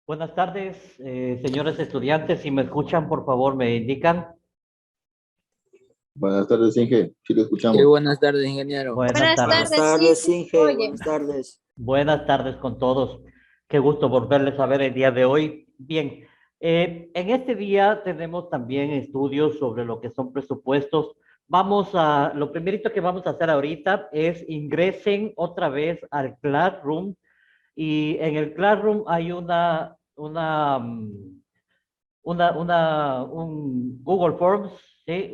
Buenas tardes, señores estudiantes. Si me escuchan, por favor, me indican. Buenas tardes, Inge. Sí, lo Sí, escuchamos. buenas tardes, ingeniero. Buenas Buenas tardes. Buenas tardes, sí, tardes, sí, Inge. oye. Buenas tardes. Buenas tardes con todos. Qué gusto volverles a ver el día de hoy. Bien, en este día tenemos también estudios sobre lo que son presupuestos. Lo primerito que vamos a hacer ahorita es ingresen otra vez al Classroom y en el Classroom hay un Google Forms, ¿sí?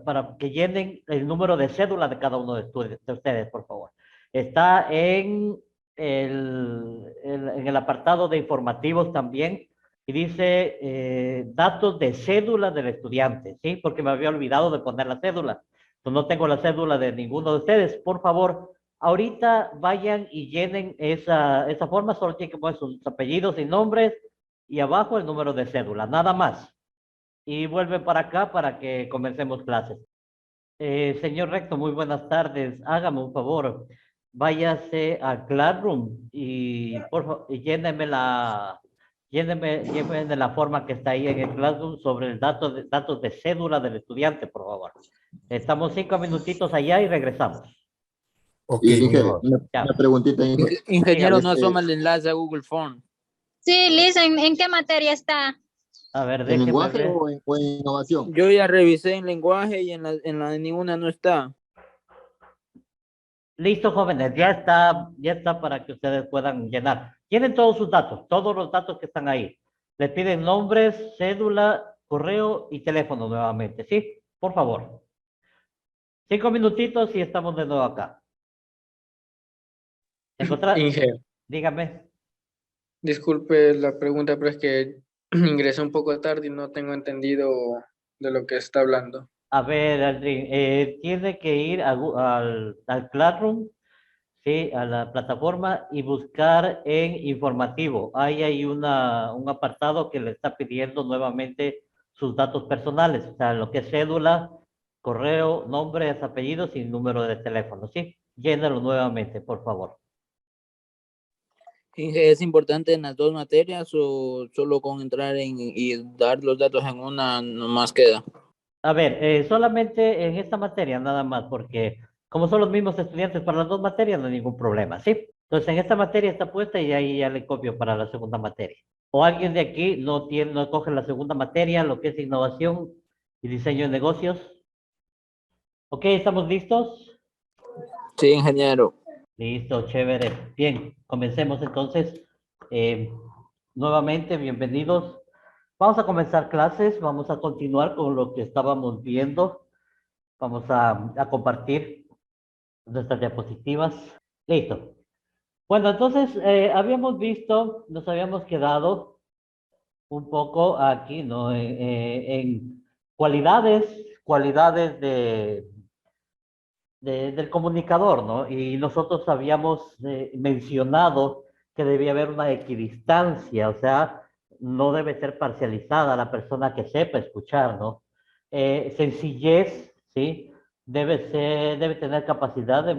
Para que llenen el número de cédula de cada uno de ustedes, por favor. Está en el apartado de informativos también y dice datos de cédula del estudiante, ¿sí? Porque me había olvidado de poner la cédula. Entonces, no tengo la cédula de ninguno de ustedes. Por favor, ahorita vayan y llenen esa forma, solo tienen que poner sus apellidos y nombres y abajo el número de cédula, nada más. Y vuelve para acá para que comencemos clases. Señor Recto, muy buenas tardes. Hágame un favor. Váyase a Classroom y por favor, lléneme la forma que está ahí en el Classroom sobre el datos de cédula del estudiante, por favor. Estamos 5 minutitos allá y regresamos. Ok, Y muy Inge, amable. una Ya, preguntita, Inge. Ingeniero, dígame. no asoma el enlace a Google Form. Sí, Liz, ¿en qué materia está? A ver, ¿En déjeme lenguaje ver. o en innovación? Yo ya revisé en lenguaje y en ninguna no está. Listo, jóvenes, ya está para que ustedes puedan llenar. Tienen todos sus datos, todos los datos que están ahí. Les piden nombres, cédula, correo y teléfono nuevamente, ¿sí? Por favor. 5 minutitos y estamos de nuevo acá. Encontrar, Inge, dígame. disculpe la pregunta, pero es que ingresé un poco tarde y no tengo entendido de lo que está hablando. A ver, Aldrin, tiene que ir al Classroom, ¿sí? A la plataforma y buscar en informativo. Ahí hay un apartado que le está pidiendo nuevamente sus datos personales, o sea, lo que es cédula, correo, nombres, apellidos y número de teléfono, ¿sí? Llénalo nuevamente, por favor. Inge, ¿es importante en las dos materias o solo con entrar y dar los datos en una nomás queda? A ver, solamente en esta materia nada más, porque como son los mismos estudiantes para las dos materias, no hay ningún problema, ¿sí? Entonces, en esta materia está puesta y ahí ya le copio para la segunda materia. O alguien de aquí no coge la segunda materia, lo que es innovación y diseño de negocios. ¿Ok? ¿Estamos listos? Sí, ingeniero. Listo, chévere. Bien, comencemos entonces. Eh, Nuevamente, bienvenidos. Vamos a comenzar clases, vamos a continuar con lo que estábamos viendo. Vamos a compartir nuestras diapositivas. Listo. Bueno, entonces nos habíamos quedado un poco aquí, ¿no? En cualidades del comunicador, ¿no? Y nosotros habíamos mencionado que debía haber una equidistancia, o sea, no debe ser parcializada la persona que sepa escuchar, ¿no? Sencillez, ¿sí? Debe tener capacidad de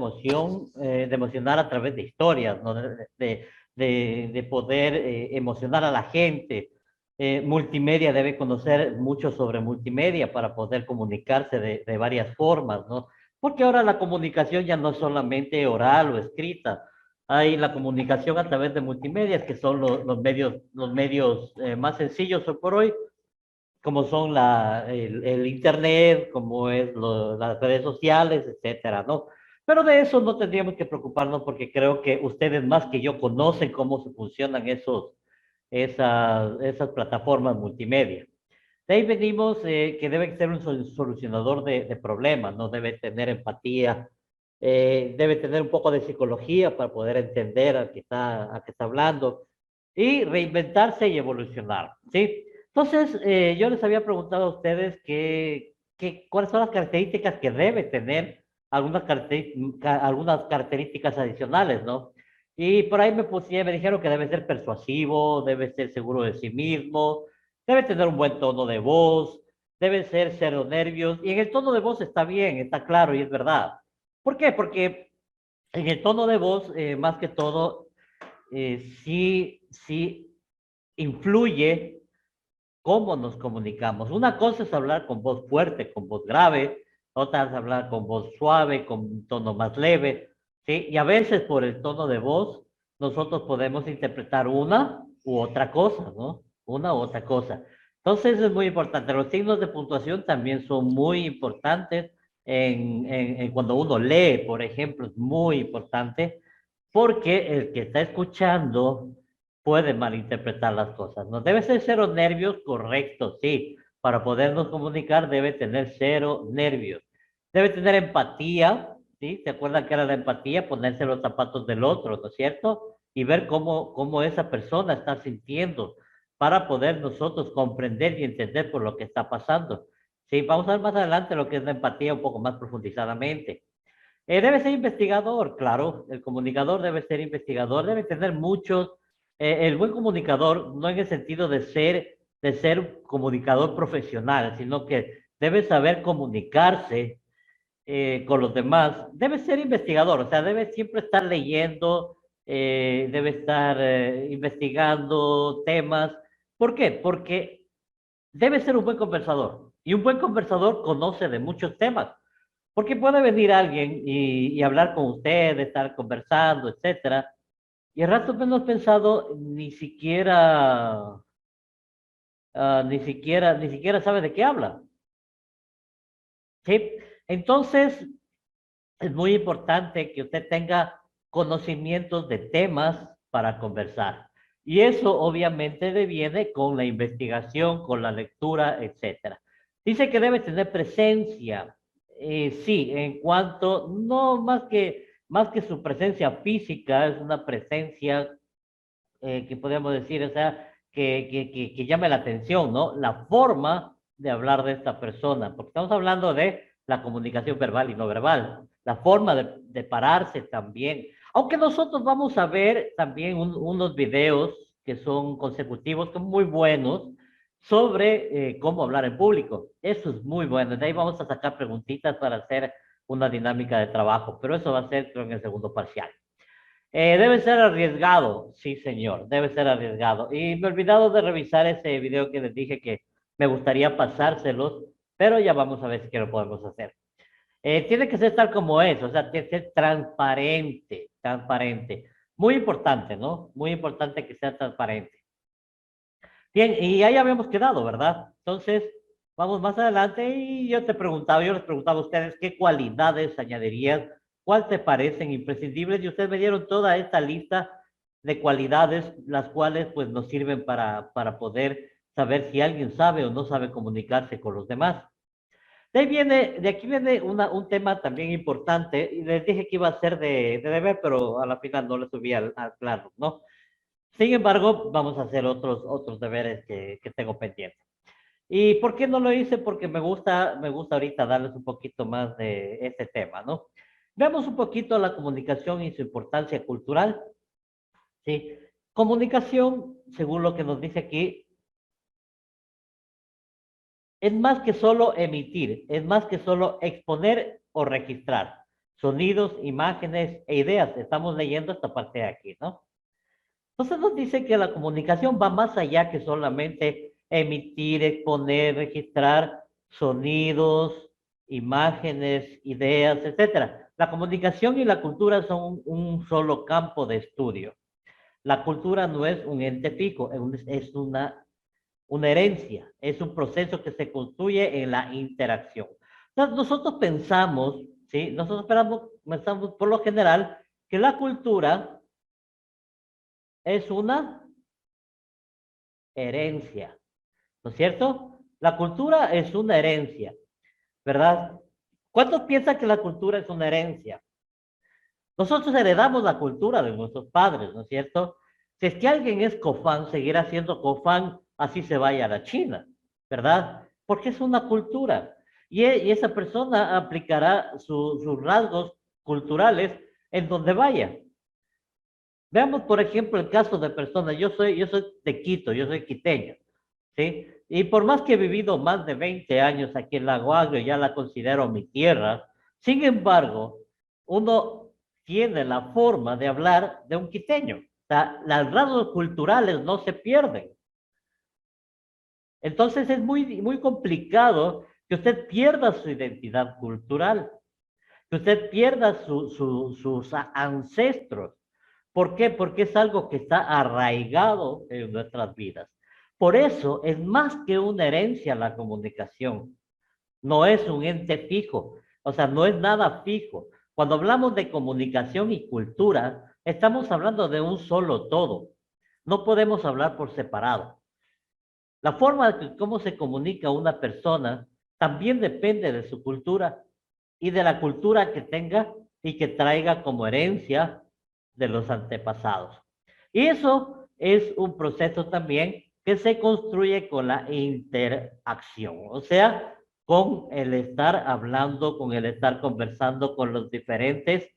emocionar a través de historias, ¿no? De poder emocionar a la gente. Multimedia debe conocer mucho sobre multimedia para poder comunicarse de varias formas, ¿no? Porque ahora la comunicación ya no es solamente oral o escrita, hay la comunicación a través de multimedias, que son los medios más sencillos hoy por hoy, como son el internet, como es las redes sociales, etcétera, ¿no? Pero de eso no tendríamos que preocuparnos porque creo que ustedes más que yo conocen cómo se funcionan esas plataformas multimedia. De ahí venimos que debe ser un solucionador de problemas, ¿no? Debe tener empatía, debe tener un poco de psicología para poder entender al que está hablando y reinventarse y evolucionar, ¿sí? Entonces, yo les había preguntado a ustedes cuáles son las características que debe tener algunas características adicionales, ¿no? Y por ahí me dijeron que debe ser persuasivo, debe ser seguro de sí mismo, debe tener un buen tono de voz, debe ser cero nervios, y en el tono de voz está bien, está claro y es verdad. ¿Por qué? Porque en el tono de voz, más que todo, sí influye cómo nos comunicamos. Una cosa es hablar con voz fuerte, con voz grave, otra es hablar con voz suave, con un tono más leve, ¿sí? Y a veces por el tono de voz, nosotros podemos interpretar una u otra cosa, ¿no? Una u otra cosa. Entonces es muy importante. Los signos de puntuación también son muy importantes en cuando uno lee, por ejemplo, es muy importante porque el que está escuchando puede malinterpretar las cosas. No debe ser cero nervios, correcto, sí. Para podernos comunicar debe tener cero nervios. Debe tener empatía, ¿sí? ¿Se acuerdan que era la empatía? Ponerse los zapatos del otro, ¿no es cierto? Y ver cómo esa persona está sintiendo para poder nosotros comprender y entender por lo que está pasando. Sí, vamos a ver más adelante lo que es la empatía un poco más profundizadamente. Debe ser investigador, claro, el comunicador debe ser investigador, debe tener muchos, el buen comunicador, no en el sentido de ser un comunicador profesional, sino que debe saber comunicarse con los demás, debe ser investigador, o sea, debe siempre estar leyendo, debe estar investigando temas. ¿Por qué? Porque debe ser un buen conversador, y un buen conversador conoce de muchos temas. Porque puede venir alguien y hablar con usted, estar conversando, etcétera, y al rato menos pensado ni siquiera sabe de qué habla. ¿Sí? Entonces, es muy importante que usted tenga conocimientos de temas para conversar. Y eso obviamente deviene con la investigación, con la lectura, etcétera. Dice que debe tener presencia. Sí, en cuanto, no más que su presencia física, es una presencia que podemos decir, o sea, que llame la atención, ¿no? La forma de hablar de esta persona, porque estamos hablando de la comunicación verbal y no verbal, la forma de pararse también. Aunque nosotros vamos a ver también unos videos que son consecutivos, son muy buenos, sobre cómo hablar en público. Eso es muy bueno. De ahí vamos a sacar preguntitas para hacer una dinámica de trabajo, pero eso va a ser, creo, en el segundo parcial. Debe ser arriesgado, sí señor, debe ser arriesgado. Y me he olvidado de revisar ese video que les dije que me gustaría pasárselos, pero ya vamos a ver si que lo podemos hacer. Tiene que ser tal como es, o sea, tiene que ser transparente, transparente. Muy importante, ¿no? Muy importante que sea transparente. Bien, y ahí habíamos quedado, ¿verdad? Entonces, vamos más adelante y yo les preguntaba a ustedes qué cualidades añadirían, cuál te parecen imprescindibles y ustedes me dieron toda esta lista de cualidades, las cuales pues nos sirven para poder saber si alguien sabe o no sabe comunicarse con los demás. De aquí viene un tema también importante y les dije que iba a ser de deber, pero a la final no le subí al plano, ¿no? Sin embargo, vamos a hacer otros deberes que tengo pendientes. ¿Y por qué no lo hice? Porque me gusta ahorita darles un poquito más de este tema, ¿no? Veamos un poquito la comunicación y su importancia cultural. ¿Sí? Comunicación, según lo que nos dice aquí, es más que solo emitir, es más que solo exponer o registrar sonidos, imágenes e ideas. Estamos leyendo esta parte de aquí, ¿no? Entonces nos dice que la comunicación va más allá que solamente emitir, exponer, registrar sonidos, imágenes, ideas, etcétera. La comunicación y la cultura son un solo campo de estudio. La cultura no es un ente fijo, es una herencia, es un proceso que se construye en la interacción. Entonces nosotros pensamos, ¿sí? Nosotros pensamos por lo general que la cultura es una herencia, ¿no es cierto? La cultura es una herencia, ¿verdad? ¿Cuántos piensan que la cultura es una herencia? Nosotros heredamos la cultura de nuestros padres, ¿no es cierto? Si es que alguien es cofán, seguirá siendo cofán, así se vaya a la China, ¿verdad? Porque es una cultura. Y esa persona aplicará sus rasgos culturales en donde vaya. Veamos, por ejemplo, el caso de personas. Yo soy de Quito, yo soy quiteño, ¿sí? Y por más que he vivido más de 20 años aquí en Lago Agrio, ya la considero mi tierra. Sin embargo, uno tiene la forma de hablar de un quiteño. O sea, los rasgos culturales no se pierden. Entonces es muy complicado que usted pierda su identidad cultural, que usted pierda sus ancestros. ¿Por qué? Porque es algo que está arraigado en nuestras vidas. Por eso es más que una herencia la comunicación. No es un ente fijo, o sea, no es nada fijo. Cuando hablamos de comunicación y cultura, estamos hablando de un solo todo. No podemos hablar por separado. La forma de cómo se comunica una persona también depende de su cultura y de la cultura que tenga y que traiga como herencia de los antepasados. Y eso es un proceso también que se construye con la interacción, o sea, con el estar hablando, con el estar conversando con los diferentes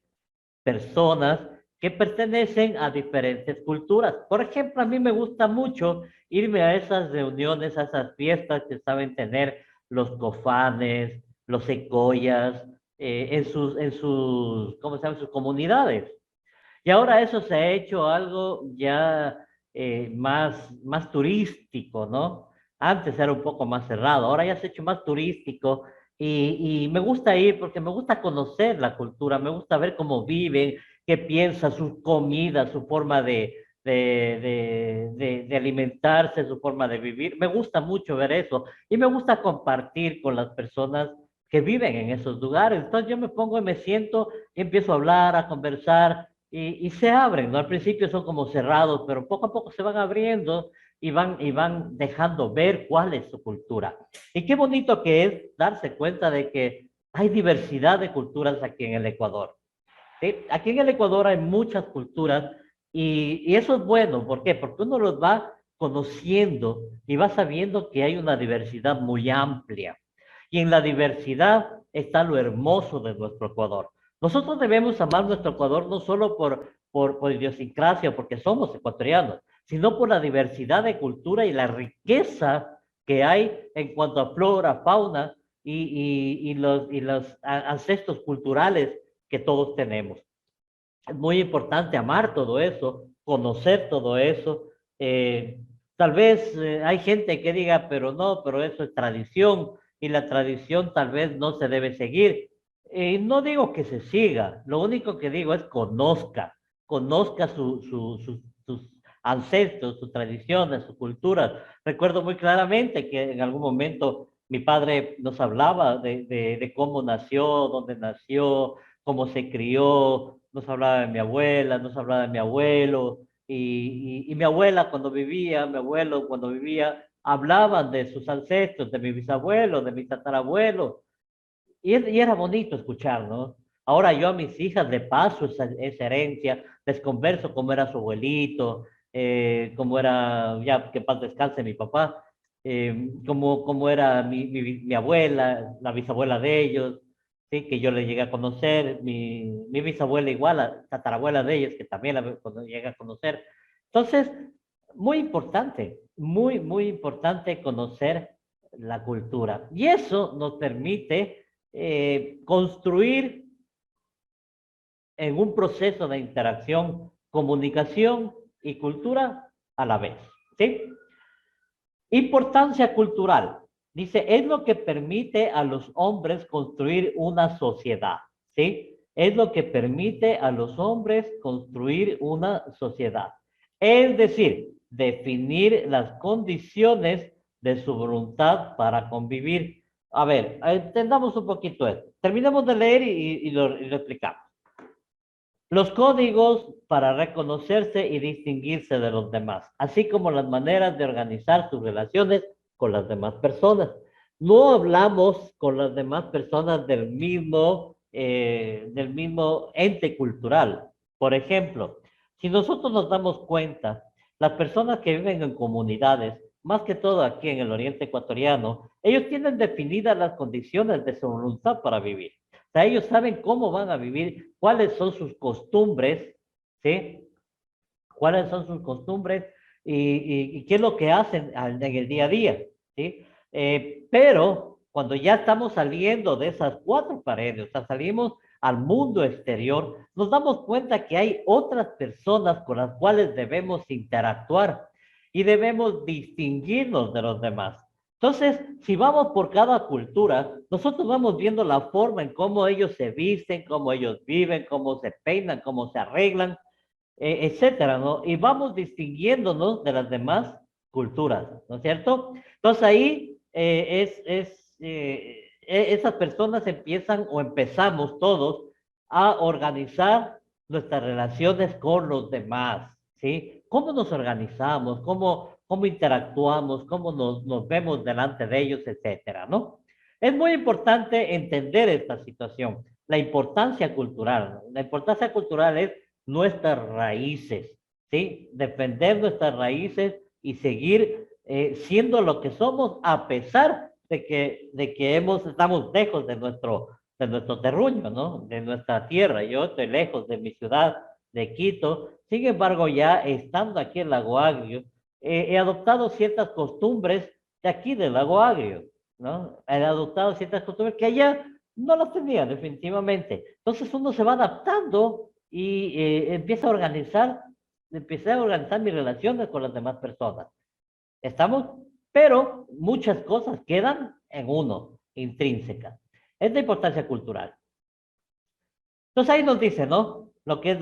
personas que pertenecen a diferentes culturas. Por ejemplo, a mí me gusta mucho irme a esas reuniones, a esas fiestas que saben tener los cofanes, los secoyas, ¿cómo se llama? Sus comunidades. Y ahora eso se ha hecho algo ya más turístico, ¿no? Antes era un poco más cerrado, ahora ya se ha hecho más turístico y me gusta ir porque me gusta conocer la cultura, me gusta ver cómo viven, qué piensan, sus comidas, su forma de alimentarse, su forma de vivir. Me gusta mucho ver eso y me gusta compartir con las personas que viven en esos lugares. Entonces yo me pongo y me siento y empiezo a hablar, a conversar y se abren, ¿no? Al principio son como cerrados, pero poco a poco se van abriendo y van dejando ver cuál es su cultura. Y qué bonito que es darse cuenta de que hay diversidad de culturas aquí en el Ecuador. ¿Sí? Aquí en el Ecuador hay muchas culturas y eso es bueno. ¿Por qué? Porque uno los va conociendo y va sabiendo que hay una diversidad muy amplia. Y en la diversidad está lo hermoso de nuestro Ecuador. Nosotros debemos amar nuestro Ecuador no solo por idiosincrasia, porque somos ecuatorianos, sino por la diversidad de cultura y la riqueza que hay en cuanto a flora, fauna y los ancestros culturales que todos tenemos. Es muy importante amar todo eso, conocer todo eso. Tal vez hay gente que diga, pero no, pero eso es tradición y la tradición tal vez no se debe seguir. No digo que se siga, lo único que digo es conozca sus ancestros, sus tradiciones, su cultura. Recuerdo muy claramente que en algún momento mi padre nos hablaba de cómo nació, dónde nació, cómo se crió, nos hablaba de mi abuela, nos hablaba de mi abuelo, y mi abuela cuando vivía, mi abuelo cuando vivía, hablaban de sus ancestros, de mi bisabuelo, de mi tatarabuelo, y era bonito escuchar, ¿no? Ahora yo a mis hijas le paso esa herencia, les converso cómo era su abuelito, cómo era, ya que paz descanse mi papá, cómo era mi abuela, la bisabuela de ellos, ¿sí? Que yo le llegué a conocer, mi bisabuela igual, la tatarabuela de ellos, que también cuando llegué a conocer. Entonces, muy importante, muy importante conocer la cultura. Y eso nos permite construir en un proceso de interacción, comunicación y cultura a la vez. ¿Sí? Importancia cultural. Dice, es lo que permite a los hombres construir una sociedad. ¿Sí? Es lo que permite a los hombres construir una sociedad. Es decir, definir las condiciones de su voluntad para convivir. A ver, entendamos un poquito esto. Terminemos de leer y lo explicamos. Los códigos para reconocerse y distinguirse de los demás, así como las maneras de organizar sus relaciones con las demás personas. No hablamos con las demás personas del mismo ente cultural. Por ejemplo, si nosotros nos damos cuenta, las personas que viven en comunidades, más que todo aquí en el oriente ecuatoriano, ellos tienen definidas las condiciones de su voluntad para vivir. O sea, ellos saben cómo van a vivir, cuáles son sus costumbres, ¿sí? Cuáles son sus costumbres y qué es lo que hacen en el día a día, ¿sí? Pero cuando ya estamos saliendo de esas cuatro paredes, o sea, salimos al mundo exterior, nos damos cuenta que hay otras personas con las cuales debemos interactuar y debemos distinguirnos de los demás. Entonces, si vamos por cada cultura, nosotros vamos viendo la forma en cómo ellos se visten, cómo ellos viven, cómo se peinan, cómo se arreglan, etcétera, ¿no? Y vamos distinguiéndonos de las demás culturas, ¿no es cierto? Entonces ahí esas personas empiezan o empezamos todos a organizar nuestras relaciones con los demás, ¿sí? ¿Cómo nos organizamos? ¿Cómo interactuamos? ¿Cómo nos vemos delante de ellos, etcétera, ¿no? Es muy importante entender esta situación, la importancia cultural, ¿no? La importancia cultural es nuestras raíces, ¿sí? Defender nuestras raíces y seguir siendo lo que somos a pesar de que estamos lejos de nuestro terruño, ¿no? De nuestra tierra. Yo estoy lejos de mi ciudad, de Quito. Sin embargo, ya estando aquí en Lago Agrio, he adoptado ciertas costumbres de aquí del Lago Agrio, ¿no? He adoptado ciertas costumbres que allá no las tenía definitivamente. Entonces uno se va adaptando y empecé a organizar mis relaciones con las demás personas. ¿Estamos? Pero muchas cosas quedan en uno, intrínsecas. Es de importancia cultural. Entonces ahí nos dice, ¿no? Lo que es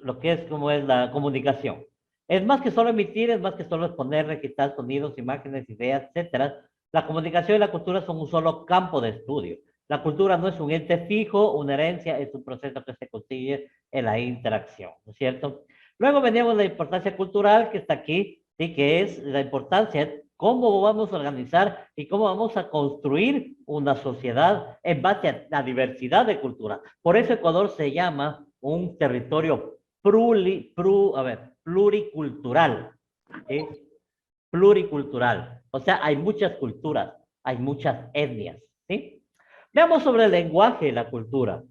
lo que es como es la comunicación. Es más que solo emitir, es más que solo exponer, registrar sonidos, imágenes, ideas, etcétera. La comunicación y la cultura son un solo campo de estudio. La cultura no es un ente fijo, una herencia, es un proceso que se consigue en la interacción, ¿no es cierto? Luego veníamos la importancia cultural que está aquí, ¿sí? Que es la importancia de cómo vamos a organizar y cómo vamos a construir una sociedad en base a la diversidad de culturas. Por eso Ecuador se llama un territorio pluricultural, ¿sí? Pluricultural. O sea, hay muchas culturas, hay muchas etnias, ¿sí? Veamos sobre el lenguaje y la cultura.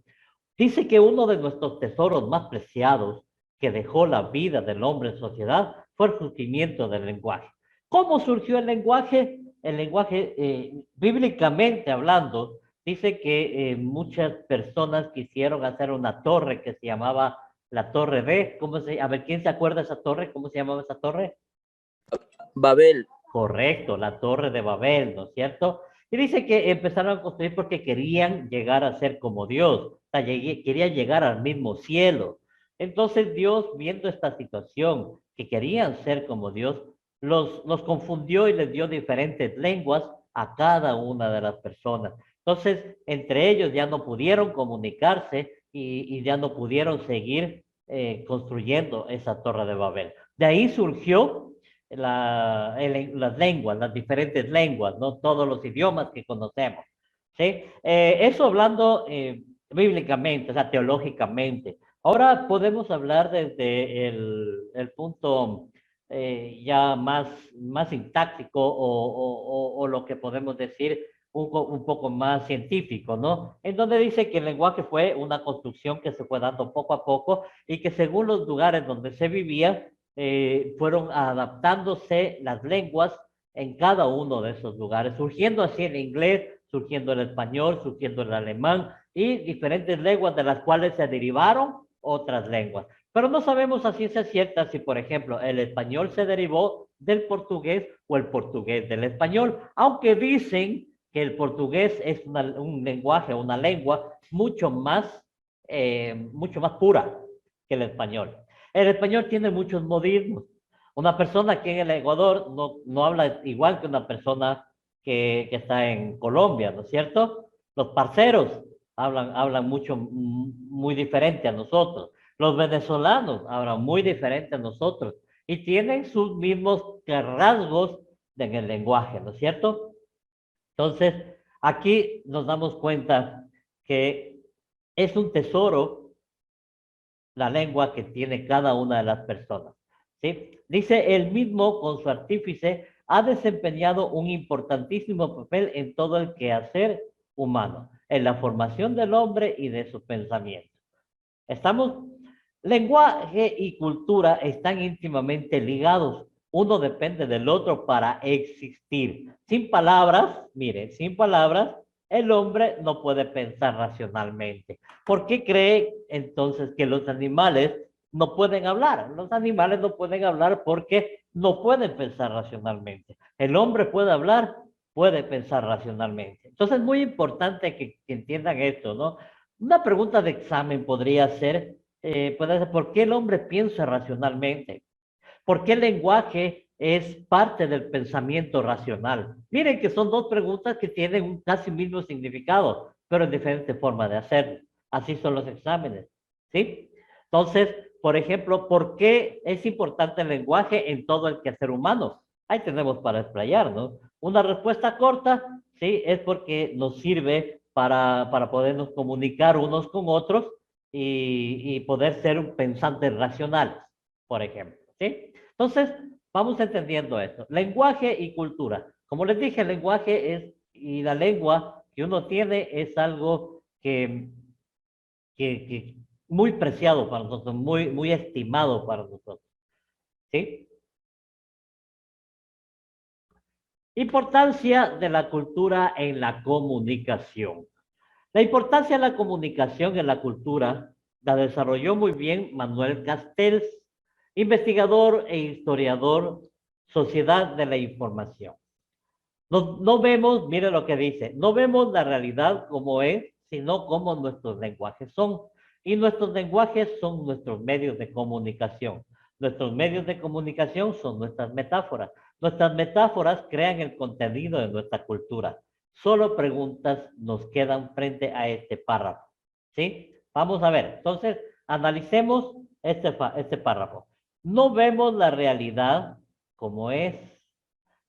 Dice que uno de nuestros tesoros más preciados que dejó la vida del hombre en sociedad fue el surgimiento del lenguaje. ¿Cómo surgió el lenguaje? El lenguaje, bíblicamente hablando, dice que muchas personas quisieron hacer una torre que se llamaba la Torre B. A ver, ¿quién se acuerda de esa torre? ¿Cómo se llamaba esa torre? Babel. Correcto, la Torre de Babel, ¿no es cierto? Y dice que empezaron a construir porque querían llegar a ser como Dios, o sea, querían llegar al mismo cielo. Entonces Dios, viendo esta situación, que querían ser como Dios, los confundió y les dio diferentes lenguas a cada una de las personas. Entonces, entre ellos ya no pudieron comunicarse y ya no pudieron seguir construyendo esa Torre de Babel. De ahí surgió las lenguas, las diferentes lenguas, ¿no? Todos los idiomas que conocemos, ¿sí? Eso hablando bíblicamente, o sea, teológicamente. Ahora podemos hablar desde el punto ya más sintáctico o lo que podemos decir un poco más científico, ¿no? En donde dice que el lenguaje fue una construcción que se fue dando poco a poco y que según los lugares donde se vivía, fueron adaptándose las lenguas en cada uno de esos lugares, surgiendo así el inglés, surgiendo el español, surgiendo el alemán y diferentes lenguas de las cuales se derivaron otras lenguas. Pero no sabemos a ciencia cierta si, por ejemplo, el español se derivó del portugués o el portugués del español, aunque dicen que el portugués es un lenguaje, una lengua mucho más pura que el español. El español tiene muchos modismos. Una persona aquí en el Ecuador no habla igual que una persona que está en Colombia, ¿no es cierto? Los parceros hablan muy diferente a nosotros. Los venezolanos hablan muy diferente a nosotros y tienen sus mismos rasgos en el lenguaje, ¿no es cierto? Entonces, aquí nos damos cuenta que es un tesoro la lengua que tiene cada una de las personas, ¿sí? Dice, el mismo con su artífice ha desempeñado un importantísimo papel en todo el quehacer humano, en la formación del hombre y de su pensamiento. ¿Estamos? Lenguaje y cultura están íntimamente ligados. Uno depende del otro para existir. Sin palabras, miren, sin palabras, el hombre no puede pensar racionalmente. ¿Por qué cree entonces que los animales no pueden hablar? Los animales no pueden hablar porque no pueden pensar racionalmente. El hombre puede hablar, puede pensar racionalmente. Entonces es muy importante que entiendan esto, ¿no? Una pregunta de examen podría ser, ¿por qué el hombre piensa racionalmente? ¿Por qué el lenguaje es parte del pensamiento racional? Miren que son dos preguntas que tienen un casi mismo significado, pero en diferente forma de hacerlo. Así son los exámenes, ¿sí? Entonces, por ejemplo, ¿por qué es importante el lenguaje en todo el quehacer humano? Ahí tenemos para explayar, ¿no? Una respuesta corta, sí, es porque nos sirve para podernos comunicar unos con otros y poder ser pensantes racionales, por ejemplo, ¿sí? Entonces, vamos entendiendo esto. Lenguaje y cultura. Como les dije, el lenguaje y la lengua que uno tiene es algo que muy preciado para nosotros, muy estimado para nosotros, ¿sí? Importancia de la cultura en la comunicación. La importancia de la comunicación en la cultura la desarrolló muy bien Manuel Castells, investigador e historiador, Sociedad de la Información. No vemos, mire lo que dice, no vemos la realidad como es, sino como nuestros lenguajes son. Y nuestros lenguajes son nuestros medios de comunicación. Nuestros medios de comunicación son nuestras metáforas. Nuestras metáforas crean el contenido de nuestra cultura. Solo preguntas nos quedan frente a este párrafo. ¿Sí? Vamos a ver. Entonces, analicemos este párrafo. No vemos la realidad como es,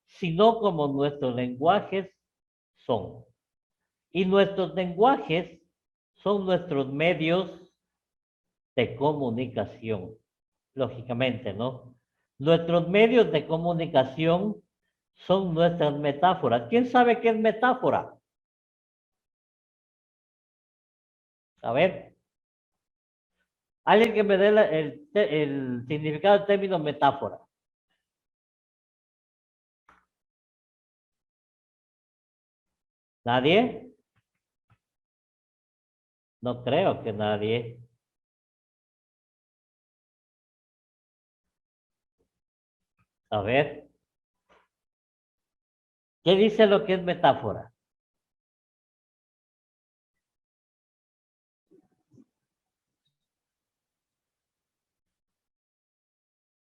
sino como nuestros lenguajes son. Y nuestros lenguajes son nuestros medios de comunicación, lógicamente, ¿no? Nuestros medios de comunicación son nuestras metáforas. ¿Quién sabe qué es metáfora? A ver, alguien que me dé el significado del término metáfora. ¿Nadie? No creo que nadie. A ver, ¿qué dice lo que es metáfora?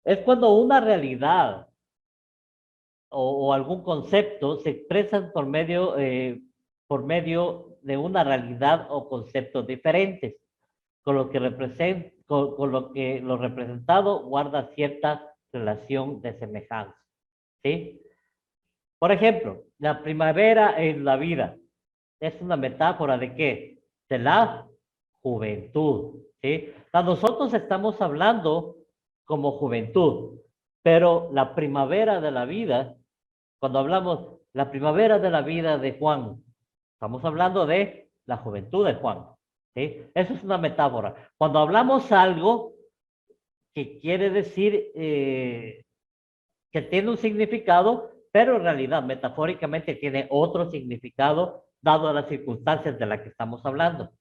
Es cuando una realidad o algún concepto se expresan por medio de una realidad o conceptos diferentes, con lo que lo representado guarda cierta relación de semejanza, ¿sí? Por ejemplo, la primavera en la vida es una metáfora de qué? De la juventud, ¿sí? O sea, nosotros estamos hablando como juventud, pero la primavera de la vida, cuando hablamos la primavera de la vida de Juan, estamos hablando de la juventud de Juan, ¿sí? Eso es una metáfora. Cuando hablamos algo que quiere decir que tiene un significado, pero en realidad metafóricamente tiene otro significado dado a las circunstancias de las que estamos hablando,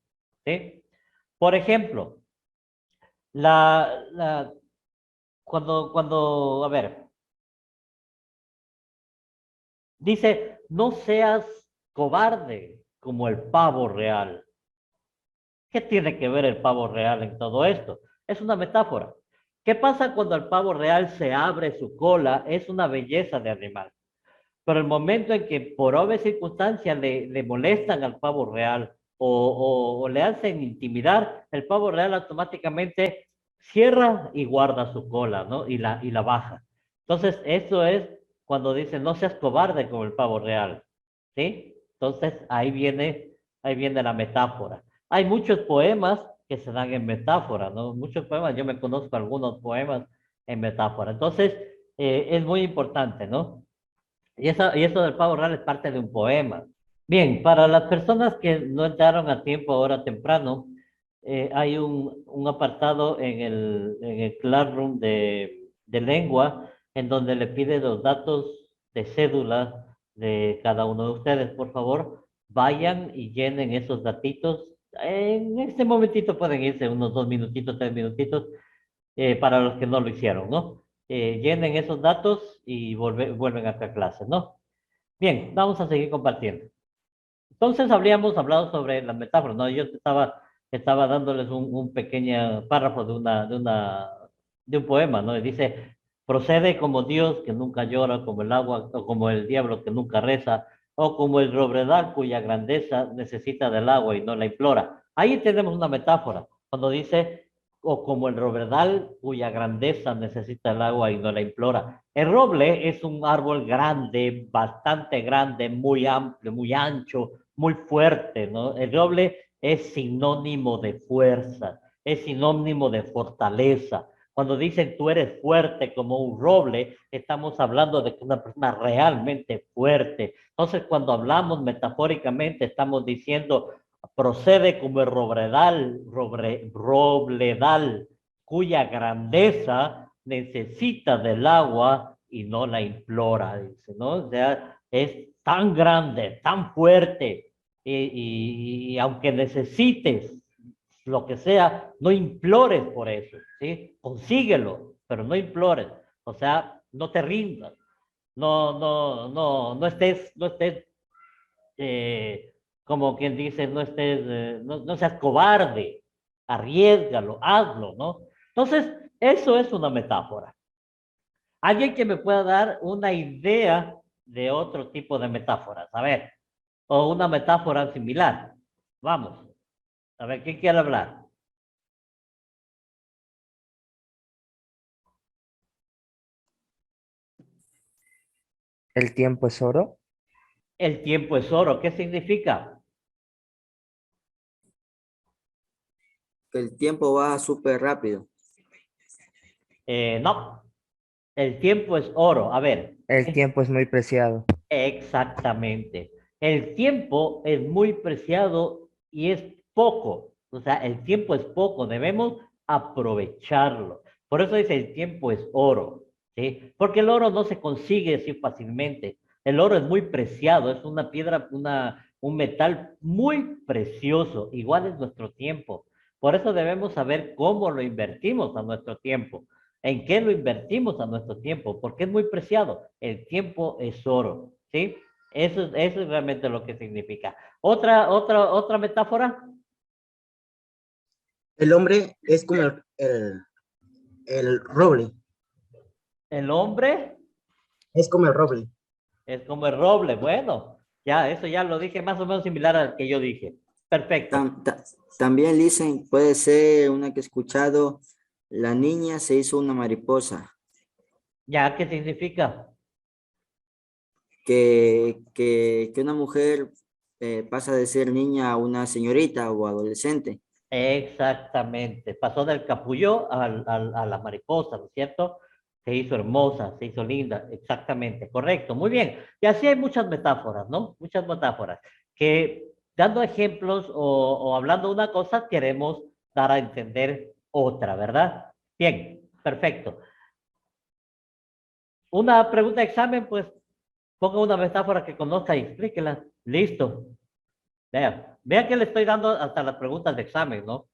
¿sí? Por ejemplo, la, la, a ver, dice, no seas cobarde como el pavo real. ¿Qué tiene que ver el pavo real en todo esto? Es una metáfora. ¿Qué pasa cuando el pavo real se abre su cola? Es una belleza de animal. Pero el momento en que por obvias circunstancias le molestan al pavo real o le hacen intimidar, el pavo real automáticamente cierra y guarda su cola, ¿no? Y la baja. Entonces, eso es cuando dicen, no seas cobarde como el pavo real, ¿sí? Entonces, ahí viene la metáfora. Hay muchos poemas que se dan en metáfora, ¿no? Muchos poemas, yo me conozco algunos poemas en metáfora. Entonces, es muy importante, ¿no? Y eso del pavo real es parte de un poema. Bien, para las personas que no entraron a tiempo ahora temprano, hay un apartado en el Classroom de lengua en donde le pide los datos de cédula de cada uno de ustedes. Por favor, vayan y llenen esos datitos. En este momentito pueden irse unos 2 minutitos, 3 minutitos, para los que no lo hicieron, ¿no? llenen esos datos y vuelven acá a clase, ¿no? Bien, vamos a seguir compartiendo. Entonces habríamos hablado sobre las metáforas, ¿no? Yo estaba dándoles un pequeño párrafo de un poema, ¿no? Y dice, procede como Dios que nunca llora, como el agua, o como el diablo que nunca reza, o como el robredal cuya grandeza necesita del agua y no la implora. Ahí tenemos una metáfora, cuando dice, o como el robredal cuya grandeza necesita el agua y no la implora. El roble es un árbol grande, bastante grande, muy amplio, muy ancho, muy fuerte, ¿no? El roble es sinónimo de fuerza, es sinónimo de fortaleza. Cuando dicen tú eres fuerte como un roble, estamos hablando de que una persona realmente fuerte. Entonces, cuando hablamos metafóricamente, estamos diciendo procede como el robledal, cuya grandeza necesita del agua y no la implora, dice, ¿no? O sea, es tan grande, tan fuerte, y aunque necesites lo que sea, no implores por eso, ¿sí? Consíguelo, pero no implores, o sea, no te rindas, no estés como quien dice, no seas cobarde, arriesgalo, hazlo, ¿no? Entonces, eso es una metáfora. Alguien que me pueda dar una idea de otro tipo de metáforas, a ver, o una metáfora similar. Vamos, a ver, ¿quién quiere hablar? ¿El tiempo es oro? El tiempo es oro, ¿qué significa? Que el tiempo va súper rápido. No, el tiempo es oro. A ver, El tiempo es muy preciado. exactamente. El tiempo es muy preciado y es poco. O sea, el tiempo es poco, debemos aprovecharlo. Por eso dice el tiempo es oro, ¿sí? Porque el oro no se consigue así fácilmente. El oro es muy preciado, es una piedra, un metal muy precioso. Igual es nuestro tiempo. Por eso debemos saber cómo lo invertimos a nuestro tiempo. ¿En qué lo invertimos a nuestro tiempo? Porque es muy preciado. El tiempo es oro, ¿sí? Eso es realmente lo que significa. Otra metáfora. El hombre es como el roble. El hombre Es como el roble. es como el roble. Bueno, ya, eso ya lo dije más o menos similar al que yo dije. Perfecto. También dicen, puede ser una que he escuchado, la niña se hizo una mariposa, ¿Ya qué significa? que una mujer pasa de ser niña a una señorita o adolescente. Exactamente. Pasó del capullo a la mariposa, ¿no es cierto? Se hizo hermosa, se hizo linda. Exactamente, correcto. Muy bien. Y así hay muchas metáforas, ¿no? Muchas metáforas que dando ejemplos o hablando una cosa queremos dar a entender otra, ¿verdad? Bien, perfecto. Una pregunta de examen, pues ponga una metáfora que conozca y explíquela. Listo. Vea que le estoy dando hasta las preguntas de examen, ¿no?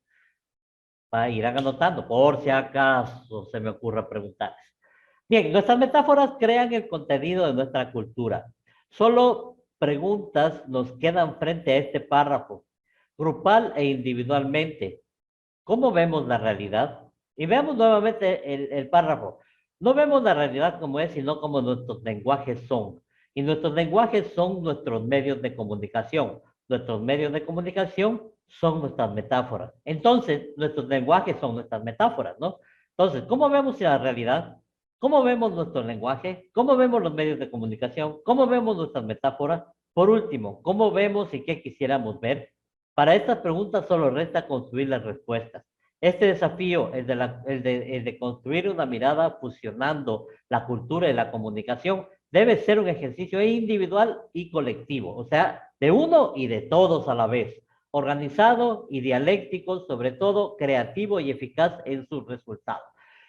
Irán anotando, por si acaso se me ocurra preguntar. Bien, nuestras metáforas crean el contenido de nuestra cultura. Solo preguntas nos quedan frente a este párrafo, grupal e individualmente. ¿Cómo vemos la realidad? Y veamos nuevamente el párrafo. No vemos la realidad como es, sino como nuestros lenguajes son. Y nuestros lenguajes son nuestros medios de comunicación. Nuestros medios de comunicación son nuestras metáforas. Entonces, nuestros lenguajes son nuestras metáforas, ¿no? Entonces, ¿cómo vemos la realidad? ¿Cómo vemos nuestro lenguaje? ¿Cómo vemos los medios de comunicación? ¿Cómo vemos nuestras metáforas? Por último, ¿cómo vemos y qué quisiéramos ver? Para estas preguntas solo resta construir las respuestas. Este desafío, el de construir una mirada fusionando la cultura y la comunicación, debe ser un ejercicio individual y colectivo, o sea, de uno y de todos a la vez, organizado y dialéctico, sobre todo creativo y eficaz en sus resultados.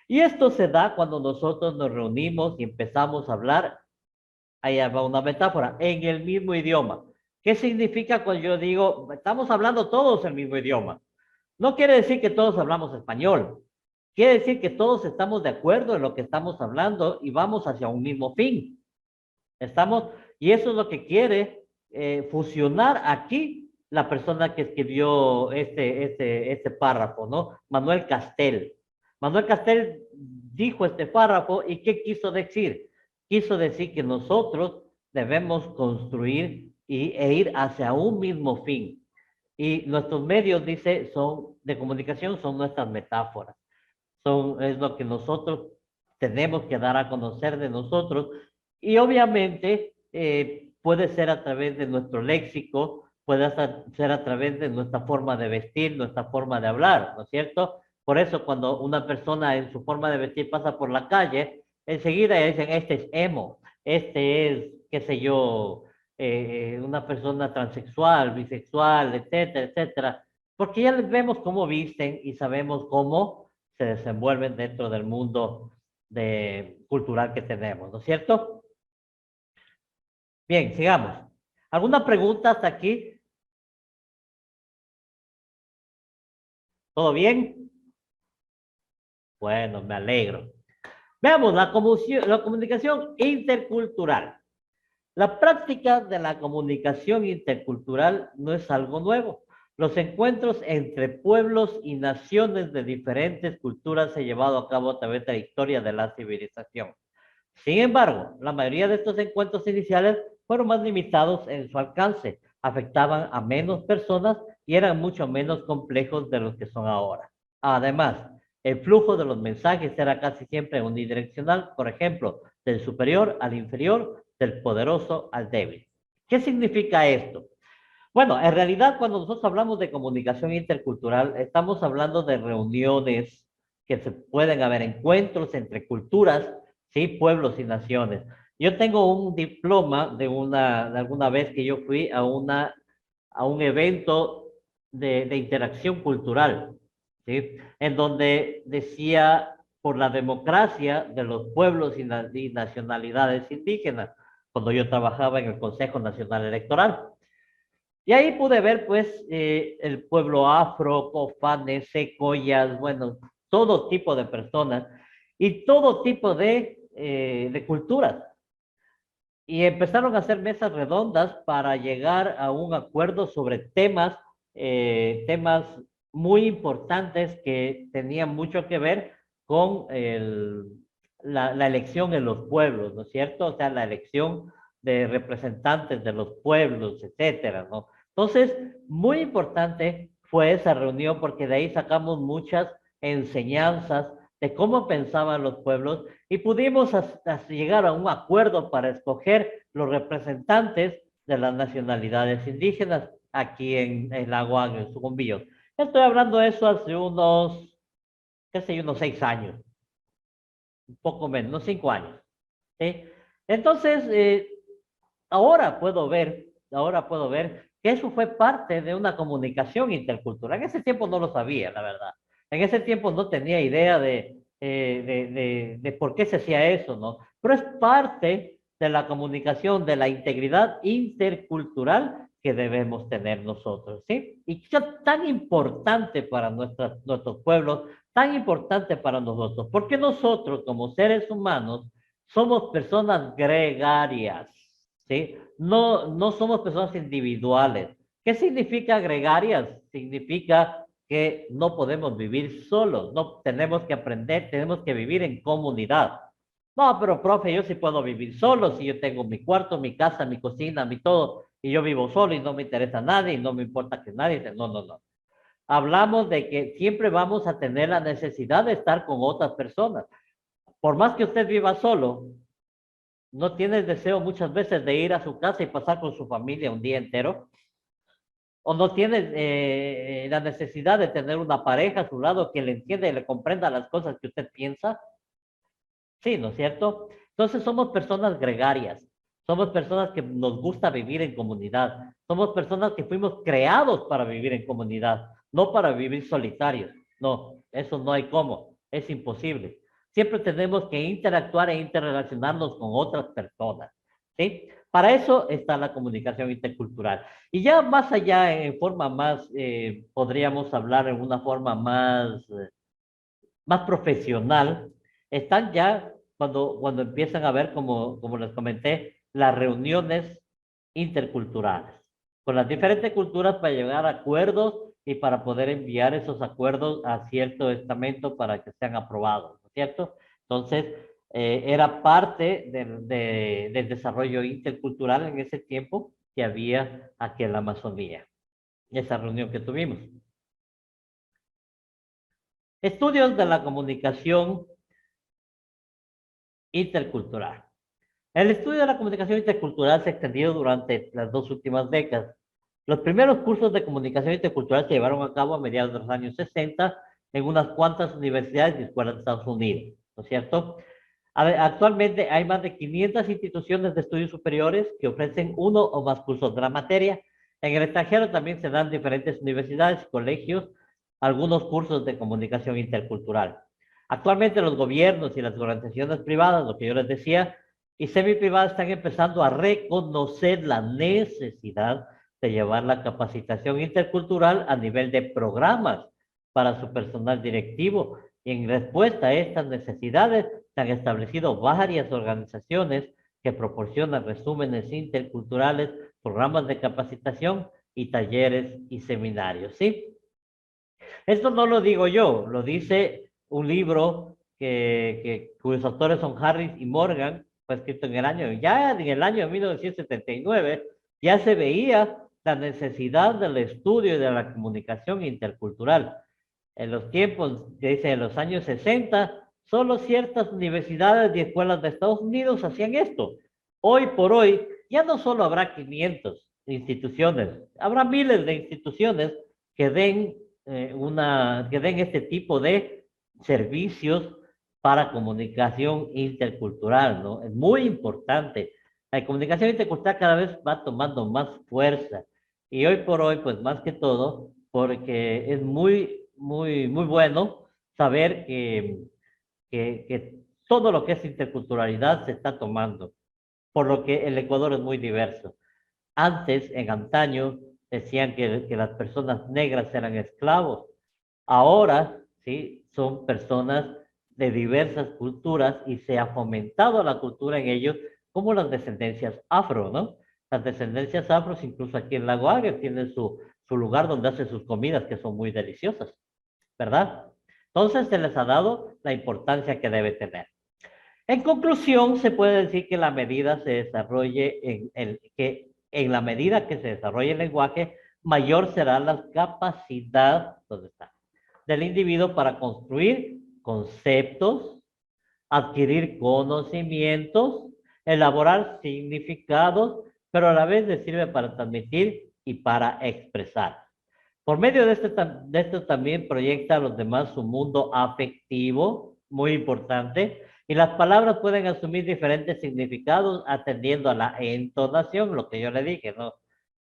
Y esto se da cuando nosotros nos reunimos y empezamos a hablar, ahí va una metáfora, en el mismo idioma. ¿Qué significa cuando yo digo, estamos hablando todos el mismo idioma? No quiere decir que todos hablamos español, quiere decir que todos estamos de acuerdo en lo que estamos hablando y vamos hacia un mismo fin. Y eso es lo que quiere fusionar aquí la persona que escribió este párrafo, ¿no? Manuel Castel. Manuel Castel dijo este párrafo y ¿qué quiso decir? Quiso decir que nosotros debemos construir e ir hacia un mismo fin. Y nuestros medios, dice, de comunicación son nuestras metáforas. Es lo que nosotros tenemos que dar a conocer de nosotros. Y obviamente puede ser a través de nuestro léxico, puede ser a través de nuestra forma de vestir, nuestra forma de hablar, ¿no es cierto? Por eso cuando una persona en su forma de vestir pasa por la calle, enseguida dicen, este es emo, este es, qué sé yo, una persona transexual, bisexual, etcétera, etcétera, porque ya les vemos cómo visten y sabemos cómo se desenvuelven dentro del mundo cultural que tenemos, ¿no es cierto? Bien, sigamos. ¿Alguna pregunta hasta aquí? ¿Todo bien? Bueno, me alegro. Veamos la comunicación intercultural. La práctica de la comunicación intercultural no es algo nuevo. Los encuentros entre pueblos y naciones de diferentes culturas se han llevado a cabo a través de la historia de la civilización. Sin embargo, la mayoría de estos encuentros iniciales fueron más limitados en su alcance, afectaban a menos personas y eran mucho menos complejos de los que son ahora. Además, el flujo de los mensajes era casi siempre unidireccional, por ejemplo, del superior al inferior, del poderoso al débil. ¿Qué significa esto? Bueno, en realidad cuando nosotros hablamos de comunicación intercultural, estamos hablando de reuniones que se pueden haber, encuentros entre culturas, ¿sí? Pueblos y naciones. Yo tengo un diploma de alguna vez que yo fui a un evento de interacción cultural, ¿sí? En donde decía por la democracia de los pueblos y nacionalidades indígenas, cuando yo trabajaba en el Consejo Nacional Electoral. Y ahí pude ver, pues, el pueblo afro, cofanes, secoyas, bueno, todo tipo de personas y todo tipo de culturas. Y empezaron a hacer mesas redondas para llegar a un acuerdo sobre temas muy importantes que tenían mucho que ver con la elección en los pueblos, ¿no es cierto? O sea, la elección de representantes de los pueblos, etcétera, ¿no? Entonces, muy importante fue esa reunión porque de ahí sacamos muchas enseñanzas de cómo pensaban los pueblos y pudimos hasta llegar a un acuerdo para escoger los representantes de las nacionalidades indígenas aquí en el Aguán, en Sucumbíos. Estoy hablando de eso hace unos, qué sé yo, unos 6 años, un poco menos, unos 5 años. ¿Sí? Entonces, ahora puedo ver que eso fue parte de una comunicación intercultural. En ese tiempo no lo sabía, la verdad. En ese tiempo no tenía idea de por qué se hacía eso, ¿no? Pero es parte de la comunicación, de la integridad intercultural que debemos tener nosotros, ¿sí? Y que es tan importante para nuestros pueblos, tan importante para nosotros, porque nosotros como seres humanos somos personas gregarias, ¿sí? No somos personas individuales. ¿Qué significa gregarias? Significa que no podemos vivir solos, no tenemos que aprender, tenemos que vivir en comunidad. No, pero profe, yo sí puedo vivir solo, si yo tengo mi cuarto, mi casa, mi cocina, mi todo, y yo vivo solo y no me interesa nadie y no me importa que nadie, no. Hablamos de que siempre vamos a tener la necesidad de estar con otras personas. Por más que usted viva solo, no tiene el deseo muchas veces de ir a su casa y pasar con su familia un día entero. O no tiene la necesidad de tener una pareja a su lado que le entienda y le comprenda las cosas que usted piensa. Sí, ¿no es cierto? Entonces somos personas gregarias. Somos personas que nos gusta vivir en comunidad. Somos personas que fuimos creados para vivir en comunidad, no para vivir solitarios. No, eso no hay cómo. Es imposible. Siempre tenemos que interactuar e interrelacionarnos con otras personas. ¿Sí? Para eso está la comunicación intercultural. Y ya más allá, en forma más, podríamos hablar en una forma más más profesional, están ya cuando empiezan a ver, como les comenté, las reuniones interculturales con las diferentes culturas para llegar a acuerdos y para poder enviar esos acuerdos a cierto estamento para que sean aprobados, ¿no es cierto? Entonces, era parte del desarrollo intercultural en ese tiempo que había aquí en la Amazonía, esa reunión que tuvimos. Estudios de la comunicación intercultural. El estudio de la comunicación intercultural se ha extendido durante las 2 últimas décadas. Los primeros cursos de comunicación intercultural se llevaron a cabo a mediados de los años 60 en unas cuantas universidades y escuelas de Estados Unidos, ¿no es cierto? Actualmente hay más de 500 instituciones de estudios superiores que ofrecen uno o más cursos de la materia. En el extranjero también se dan diferentes universidades y colegios algunos cursos de comunicación intercultural. Actualmente los gobiernos y las organizaciones privadas, lo que yo les decía, y semiprivadas están empezando a reconocer la necesidad de llevar la capacitación intercultural a nivel de programas para su personal directivo. Y en respuesta a estas necesidades, se han establecido varias organizaciones que proporcionan resúmenes interculturales, programas de capacitación y talleres y seminarios, ¿sí? Esto no lo digo yo, lo dice un libro cuyos autores son Harris y Morgan, fue escrito en el año 1979, ya se veía la necesidad del estudio y de la comunicación intercultural. En los tiempos, dice, en los años 60, solo ciertas universidades y escuelas de Estados Unidos hacían esto. Hoy por hoy, ya no solo habrá 500 instituciones, habrá miles de instituciones que den este tipo de servicios para comunicación intercultural, ¿no? Es muy importante. La comunicación intercultural cada vez va tomando más fuerza y hoy por hoy, pues más que todo, porque es muy bueno saber que todo lo que es interculturalidad se está tomando, por lo que el Ecuador es muy diverso. Antes, en antaño, decían que las personas negras eran esclavos. Ahora, sí, son personas de diversas culturas y se ha fomentado la cultura en ellos, como las descendencias afro, ¿no? Las descendencias afro, incluso aquí en Lago Agrio, tienen su lugar donde hacen sus comidas que son muy deliciosas, ¿verdad? Entonces se les ha dado la importancia que debe tener. En conclusión, se puede decir que la medida se desarrolle en la medida que se desarrolle el lenguaje, mayor será la capacidad, ¿dónde está?, del individuo para construir conceptos, adquirir conocimientos, elaborar significados, pero a la vez le sirve para transmitir y para expresar. Por medio de esto también proyecta a los demás su mundo afectivo, muy importante, y las palabras pueden asumir diferentes significados atendiendo a la entonación, lo que yo le dije, ¿no?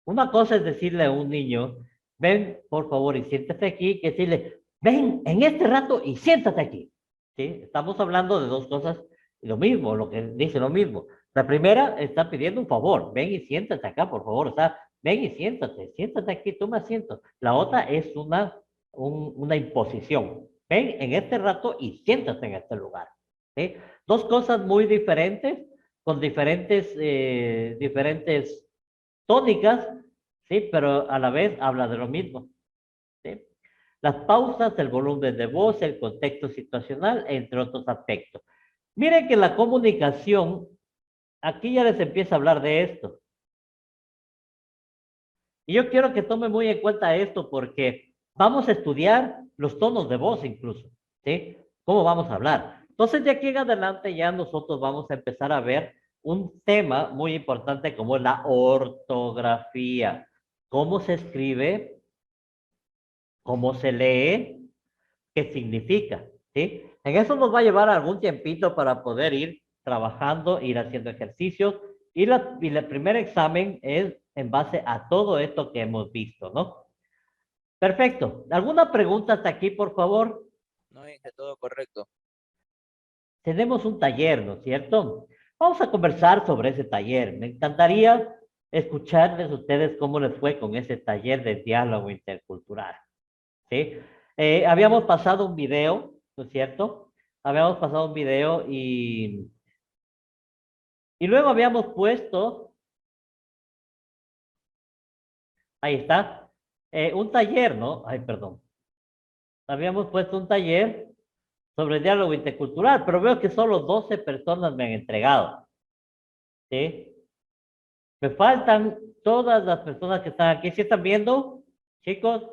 Una cosa es decirle a un niño, ven, por favor, y siéntate aquí, que decirle, ven en este rato y siéntate aquí. ¿Sí? Estamos hablando de dos cosas, lo mismo, lo que dice lo mismo. La primera está pidiendo un favor, ven y siéntate acá, por favor, o sea, ven y siéntate aquí, toma asiento. La otra es una imposición. Ven en este rato y siéntate en este lugar. ¿Sí? Dos cosas muy diferentes, con diferentes tónicas, ¿sí? Pero a la vez habla de lo mismo. ¿Sí? Las pausas, el volumen de voz, el contexto situacional, entre otros aspectos. Miren que la comunicación, aquí ya les empieza a hablar de esto. Y yo quiero que tomen muy en cuenta esto porque vamos a estudiar los tonos de voz incluso, ¿sí? ¿Cómo vamos a hablar? Entonces, de aquí en adelante ya nosotros vamos a empezar a ver un tema muy importante como es la ortografía. ¿Cómo se escribe? ¿Cómo se lee? ¿Qué significa? ¿Sí? En eso nos va a llevar algún tiempito para poder ir trabajando, ir haciendo ejercicios. Y el primer examen es en base a todo esto que hemos visto, ¿no? Perfecto. ¿Alguna pregunta hasta aquí, por favor? No, es todo correcto. Tenemos un taller, ¿no es cierto? Vamos a conversar sobre ese taller. Me encantaría escucharles a ustedes cómo les fue con ese taller de diálogo intercultural. ¿Sí? Habíamos pasado un video ¿no es cierto? Habíamos pasado un video y luego habíamos puesto, ahí está, un taller, ¿no? Ay, perdón. Habíamos puesto un taller sobre el diálogo intercultural, pero veo que solo 12 personas me han entregado, ¿sí? Me faltan todas las personas que están aquí. ¿Sí están viendo, chicos?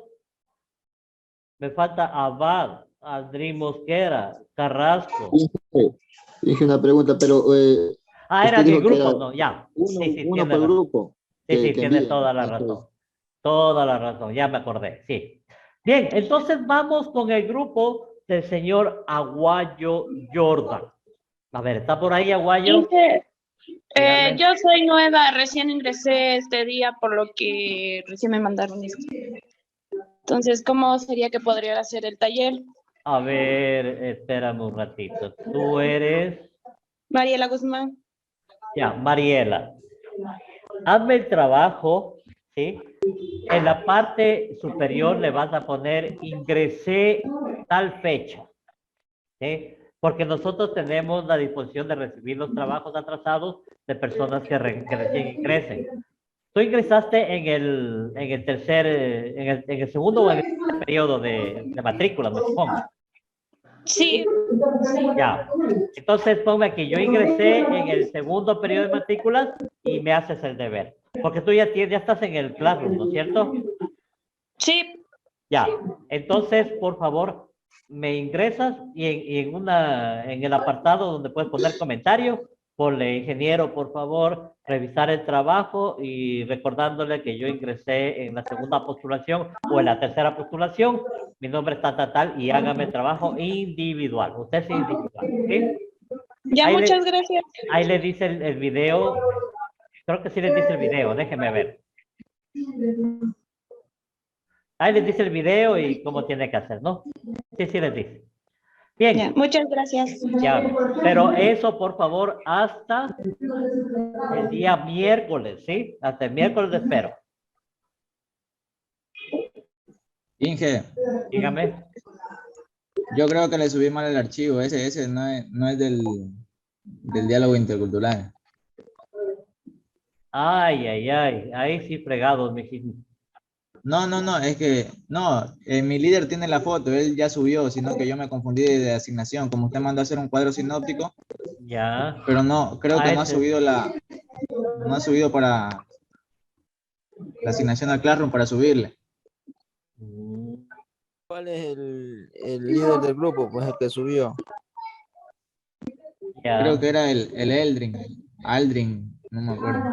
Me falta Abad, Aldrin Mosquera, Carrasco. Dije una pregunta, pero Era usted mi dijo que grupo, era no, ya. uno, Sí, sí, uno tiene por razón. grupo. Sí, sí, que tiene envíen. toda la razón. Toda la razón, ya me acordé, sí. Bien, entonces vamos con el grupo del señor Aguayo Jordan. A ver, ¿está por ahí Aguayo? Inge, Dígame. yo soy nueva, recién ingresé este día, por lo que recién me mandaron esto. Entonces, ¿cómo sería que podría hacer el taller? A ver, espérame un ratito. Tú eres, Mariela Guzmán. ya, Mariela. Hazme el trabajo, ¿sí? En la parte superior le vas a poner ingresé tal fecha, ¿sí? Porque nosotros tenemos la disposición de recibir los trabajos atrasados de personas que recién ingresen. Tú ingresaste en el tercer, en el segundo o en el tercer periodo de matrícula, me supongo. Sí, Ya. Entonces ponme aquí, yo ingresé en el segundo periodo de matrículas y me haces el deber. Porque tú ya estás en el Classroom, ¿no es cierto? sí, Ya. Entonces, por favor, me ingresas y en el apartado donde puedes poner comentario, ponle ingeniero, por favor, revisar el trabajo y recordándole que yo ingresé en la segunda postulación o en la tercera postulación, mi nombre está tal y hágame el trabajo individual. Usted es individual, ¿sí? ya, muchas gracias. Ahí le dice el video, creo que sí les dice el video, déjeme ver. Ahí les dice el video y cómo tiene que hacer, ¿no? Sí, sí les dice. Bien. Ya, muchas gracias. Ya, pero eso, por favor, hasta el día miércoles, ¿sí? Hasta el miércoles espero. Inge, Dígame. yo creo que le subí mal el archivo. Ese no es del diálogo intercultural. Ay, ay, ay. Ahí sí fregados, mijito. No, es que, mi líder tiene la foto, él ya subió, sino que yo me confundí de asignación, como usted mandó a hacer un cuadro sinóptico, Ya. pero no, creo que no ha ese- subido para la asignación al Classroom para subirle. Mm, ¿Cuál es el líder del grupo? Pues el que subió. Ya. Creo que era el Aldrin, no me acuerdo.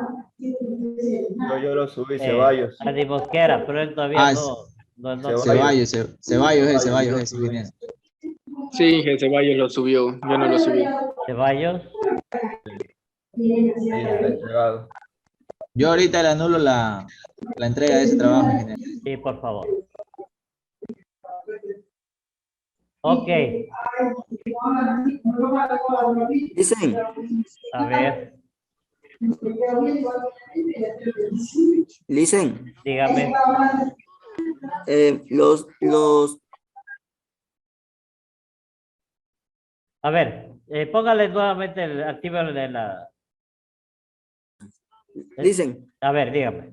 Yo lo subí, Ceballos. Andy Mosquera, pero él todavía Ah, no. Ceballos es ingeniero. Sí, Inge Ceballos lo subió, yo no lo subí. Ceballos. Sí, está entregado. Yo ahorita le anulo la entrega de ese trabajo, ingeniero. Sí, por favor. Ok. Dicen, A ver, dicen, dígame. los, A ver, póngale nuevamente activa la. dicen, A ver, dígame.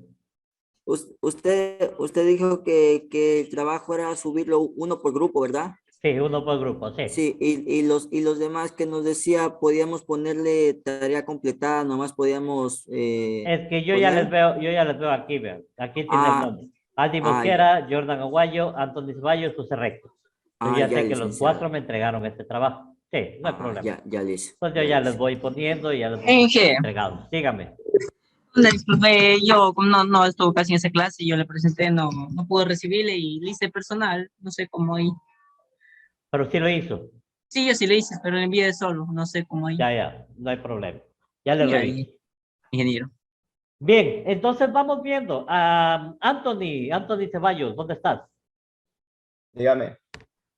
usted dijo que el trabajo era subirlo uno por grupo, ¿verdad? Sí, uno por grupo, sí. Sí, y los demás que nos decía, podíamos ponerle tarea completada, nomás podíamos Es que yo poner. ya les veo aquí, vean. Aquí tiene el Ah, nombre. Andy ah, Mosquera, Jordan Aguayo, Anthony Ceballos, José Recto. Yo ya ya, sé que los licenciado. 4 me entregaron este trabajo. Sí, no hay problema. Ya, listo. Pues yo ya les voy poniendo y ya les voy Inge. entregando. Dígame. Disculpe, yo como no estuve casi en esa clase, yo le presenté, no pude recibirle y le hice personal, no sé cómo ahí. Pero sí lo hizo. Sí, yo sí le hice, pero le envié solo, no sé cómo ahí. Ya, no hay problema. Ya le Ya, reviso. ingeniero. Bien, entonces vamos viendo. Anthony Ceballos, ¿dónde estás? Dígame.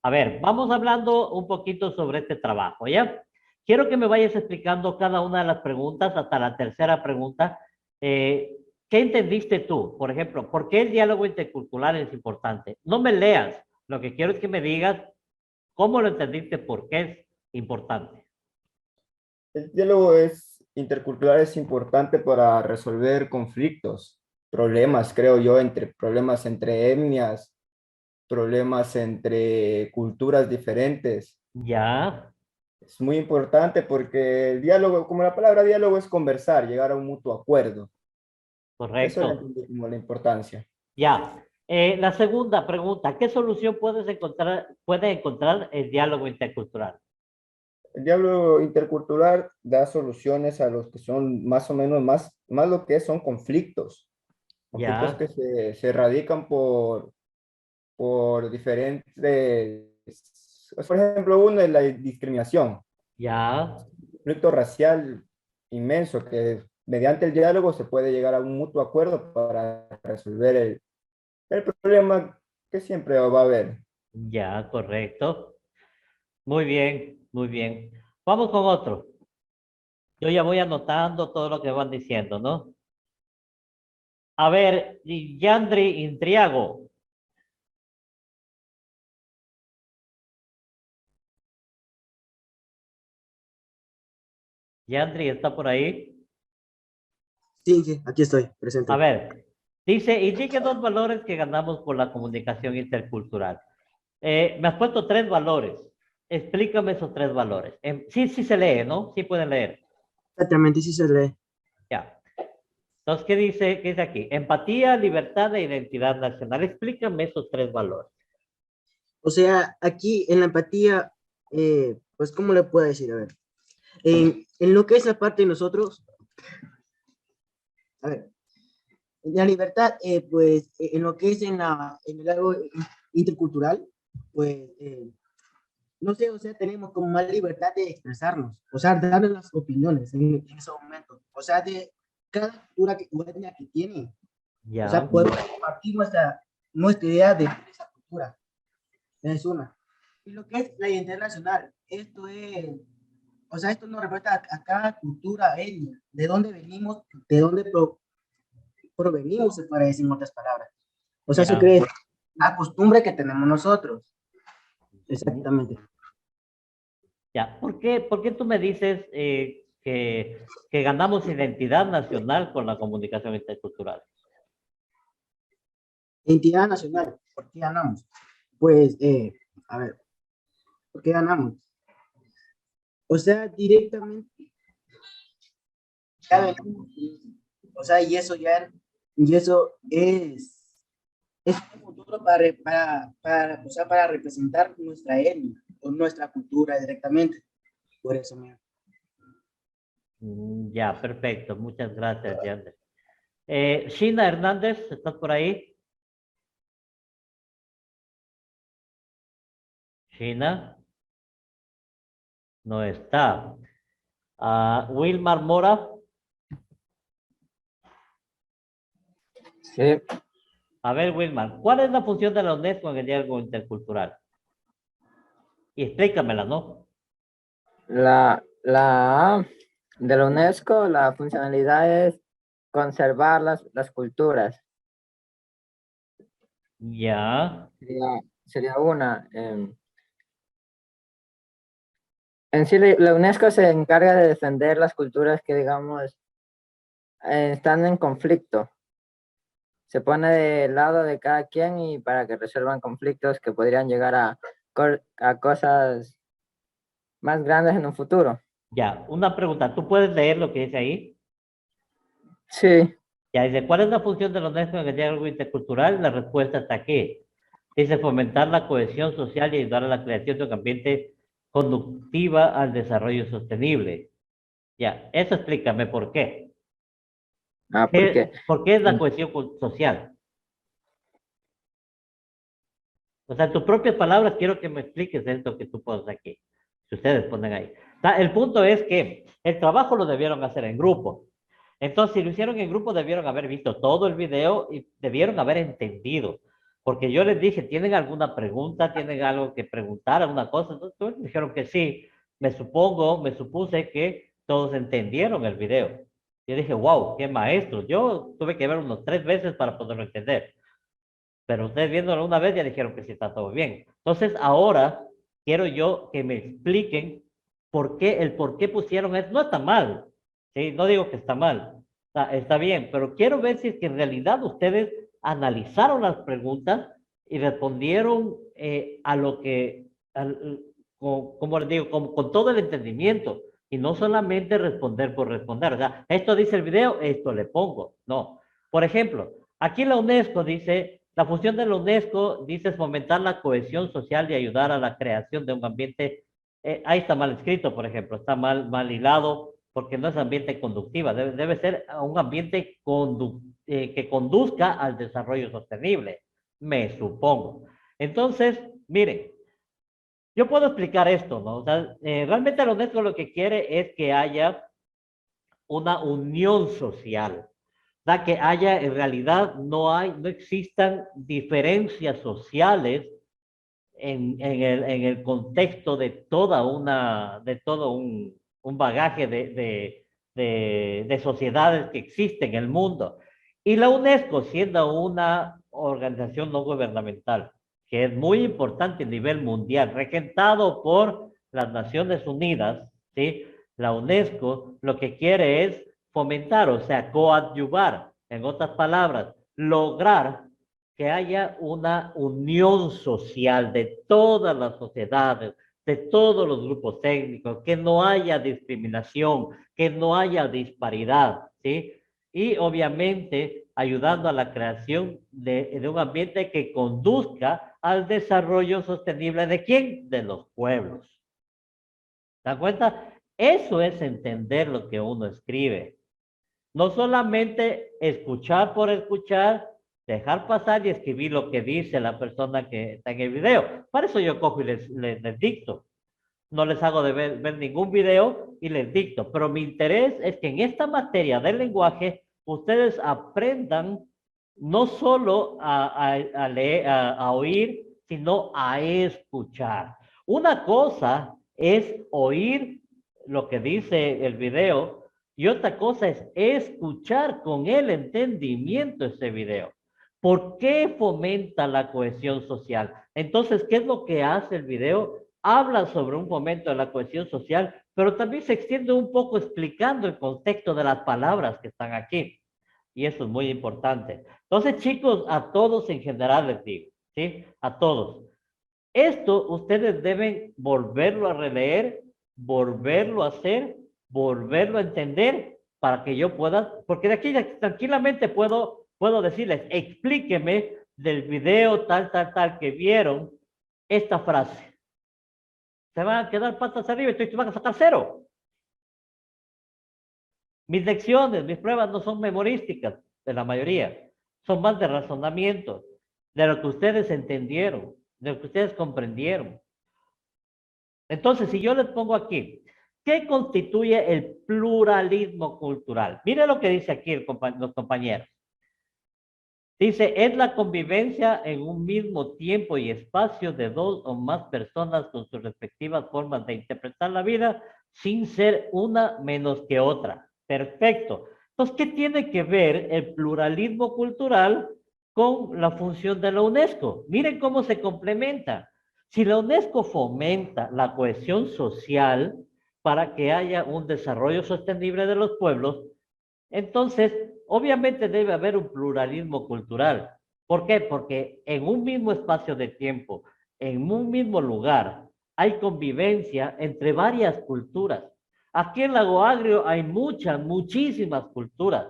A ver, vamos hablando un poquito sobre este trabajo, ¿ya? Quiero que me vayas explicando cada una de las preguntas, hasta la tercera pregunta. ¿Qué entendiste tú? Por ejemplo, ¿por qué el diálogo intercultural es importante? No me leas. Lo que quiero es que me digas ¿Cómo lo entendiste? ¿Por qué es importante? El diálogo intercultural es importante para resolver conflictos, problemas, creo yo, problemas entre etnias, problemas entre culturas diferentes. Ya, Es muy importante porque el diálogo, como la palabra diálogo es conversar, llegar a un mutuo acuerdo. Eso le correcto. entendí como la importancia. Ya. La segunda pregunta, ¿qué solución puede encontrar el diálogo intercultural? El diálogo intercultural da soluciones a los que son más o menos más lo que son conflictos. Conflictos Ya, que se radican por diferentes, por ejemplo, uno es la discriminación, ya, conflicto racial inmenso que mediante el diálogo se puede llegar a un mutuo acuerdo para resolver el problema que siempre va a haber. ya, correcto. Muy bien, muy bien. Vamos con otro. Yo ya voy anotando todo lo que van diciendo, ¿no? A ver, Yandri Intriago. Yandri, ¿está por ahí? Sí, sí, aquí estoy, presente. A ver, dice, indique dos valores que ganamos por la comunicación intercultural. Me has puesto 3 valores. Explícame esos 3 valores. Sí, sí se lee, ¿no? Sí pueden leer. Exactamente, sí se lee. Ya. Entonces, ¿qué dice aquí? Empatía, libertad e identidad nacional. Explícame esos 3 valores. O sea, aquí en la empatía, pues, ¿cómo le puedo decir? A ver, en lo que es la parte de nosotros, a ver, la libertad, pues, en lo que es en el algo intercultural, pues, no sé, o sea, tenemos como más libertad de expresarnos, o sea, dar las opiniones en ese momento, o sea, de cada cultura o etnia que tiene, o sea, Ya, podemos compartir nuestra idea de esa cultura, es una. Y lo que es la identidad nacional, esto es, o sea, esto nos representa a cada cultura etnia, de dónde venimos, de dónde provenimos, se puede decir en otras palabras. O sea, eso ya. cree la costumbre que tenemos nosotros. Exactamente. Ya. ¿Por qué tú me dices que ganamos identidad nacional con la comunicación intercultural? Identidad nacional, ¿por qué ganamos? Pues, a ver, ¿por qué ganamos? O sea, directamente, ya venimos, o sea, y eso es un futuro o sea, para representar nuestra etnia o nuestra cultura directamente. Por eso, mira. Ya, perfecto. Muchas gracias, Yander. Sheena Hernández, ¿estás por ahí? Sheena no está. Wilmar Mora. Sí, A ver, Wilmar, ¿cuál es la función de la UNESCO en el diálogo intercultural? Y explícamela, ¿no? la de la UNESCO, la funcionalidad es conservar las culturas. Ya, Sería una. En sí, la UNESCO se encarga de defender las culturas que, digamos, están en conflicto. Se pone del lado de cada quien y para que resuelvan conflictos que podrían llegar a cosas más grandes en un futuro. ya. Una pregunta, ¿tú puedes leer lo que dice ahí? Sí, Ya, dice, ¿cuál es la función de la UNESCO en el diálogo intercultural? La respuesta está aquí. Dice, fomentar la cohesión social y ayudar a la creación de un ambiente conductiva al desarrollo sostenible. Ya, eso explícame por qué. porque ¿Por qué es la cohesión social? O sea, en tus propias palabras quiero que me expliques esto que tú pones aquí. Si ustedes ponen ahí. O sea, el punto es que el trabajo lo debieron hacer en grupo. Entonces, si lo hicieron en grupo, debieron haber visto todo el video y debieron haber entendido. Porque yo les dije, ¿tienen alguna pregunta? ¿Tienen algo que preguntar? ¿Alguna cosa? Entonces, todos dijeron que sí. Me supuse que todos entendieron el video. Yo dije, wow, qué maestro. Yo tuve que ver unos 3 veces para poderlo entender. Pero ustedes viéndolo una vez ya dijeron que sí está todo bien. Entonces, ahora quiero yo que me expliquen por qué pusieron eso. No está mal, ¿sí? No digo que está mal, está bien, pero quiero ver si es que en realidad ustedes analizaron las preguntas y respondieron a lo que, como les digo, con todo el entendimiento y no solamente responder por responder. O sea, esto dice el video, esto le pongo. No. Por ejemplo, aquí la UNESCO dice, la función de la UNESCO dice fomentar la cohesión social y ayudar a la creación de un ambiente. Ahí está mal escrito, por ejemplo, está mal hilado, porque no es ambiente conductiva, debe ser un ambiente que conduzca al desarrollo sostenible, me supongo. Entonces, miren, yo puedo explicar esto, ¿no? O sea, realmente la UNESCO lo que quiere es que haya una unión social, o sea, que haya, en realidad, no existan diferencias sociales en el contexto de todo un bagaje de sociedades que existen en el mundo. Y la UNESCO, siendo una organización no gubernamental, que es muy importante a nivel mundial, regentado por las Naciones Unidas, ¿sí? La UNESCO lo que quiere es fomentar, o sea, coadyuvar, en otras palabras, lograr que haya una unión social de todas las sociedades, de todos los grupos técnicos, que no haya discriminación, que no haya disparidad, ¿sí? Y obviamente ayudando a la creación de un ambiente que conduzca al desarrollo sostenible ¿de quién? De los pueblos. ¿Se dan cuenta? Eso es entender lo que uno escribe. No solamente escuchar por escuchar, dejar pasar y escribir lo que dice la persona que está en el video. Para eso yo cojo y les dicto. No les hago de ver ningún video y les dicto. Pero mi interés es que en esta materia del lenguaje ustedes aprendan no solo a leer, a oír, sino a escuchar. Una cosa es oír lo que dice el video y otra cosa es escuchar con el entendimiento ese video. ¿Por qué fomenta la cohesión social? Entonces, ¿qué es lo que hace el video? Habla sobre un momento de la cohesión social, pero también se extiende un poco explicando el contexto de las palabras que están aquí. Y eso es muy importante. Entonces, chicos, a todos en general les digo, ¿sí? A todos. Esto ustedes deben volverlo a releer, volverlo a hacer, volverlo a entender para que yo pueda, porque de aquí tranquilamente puedo decirles, explíqueme del video tal que vieron esta frase. Se van a quedar patas arriba y van a sacar 0. Mis lecciones, mis pruebas no son memorísticas, de la mayoría. Son más de razonamiento, de lo que ustedes entendieron, de lo que ustedes comprendieron. Entonces, si yo les pongo aquí, ¿qué constituye el pluralismo cultural? Mire lo que dice aquí los compañeros. Dice, es la convivencia en un mismo tiempo y espacio de dos o más personas con sus respectivas formas de interpretar la vida sin ser una menos que otra. Perfecto. Entonces, ¿qué tiene que ver el pluralismo cultural con la función de la UNESCO? Miren cómo se complementa. Si la UNESCO fomenta la cohesión social para que haya un desarrollo sostenible de los pueblos, entonces, obviamente debe haber un pluralismo cultural. ¿Por qué? Porque en un mismo espacio de tiempo, en un mismo lugar, hay convivencia entre varias culturas. Aquí en Lago Agrio hay muchísimas culturas.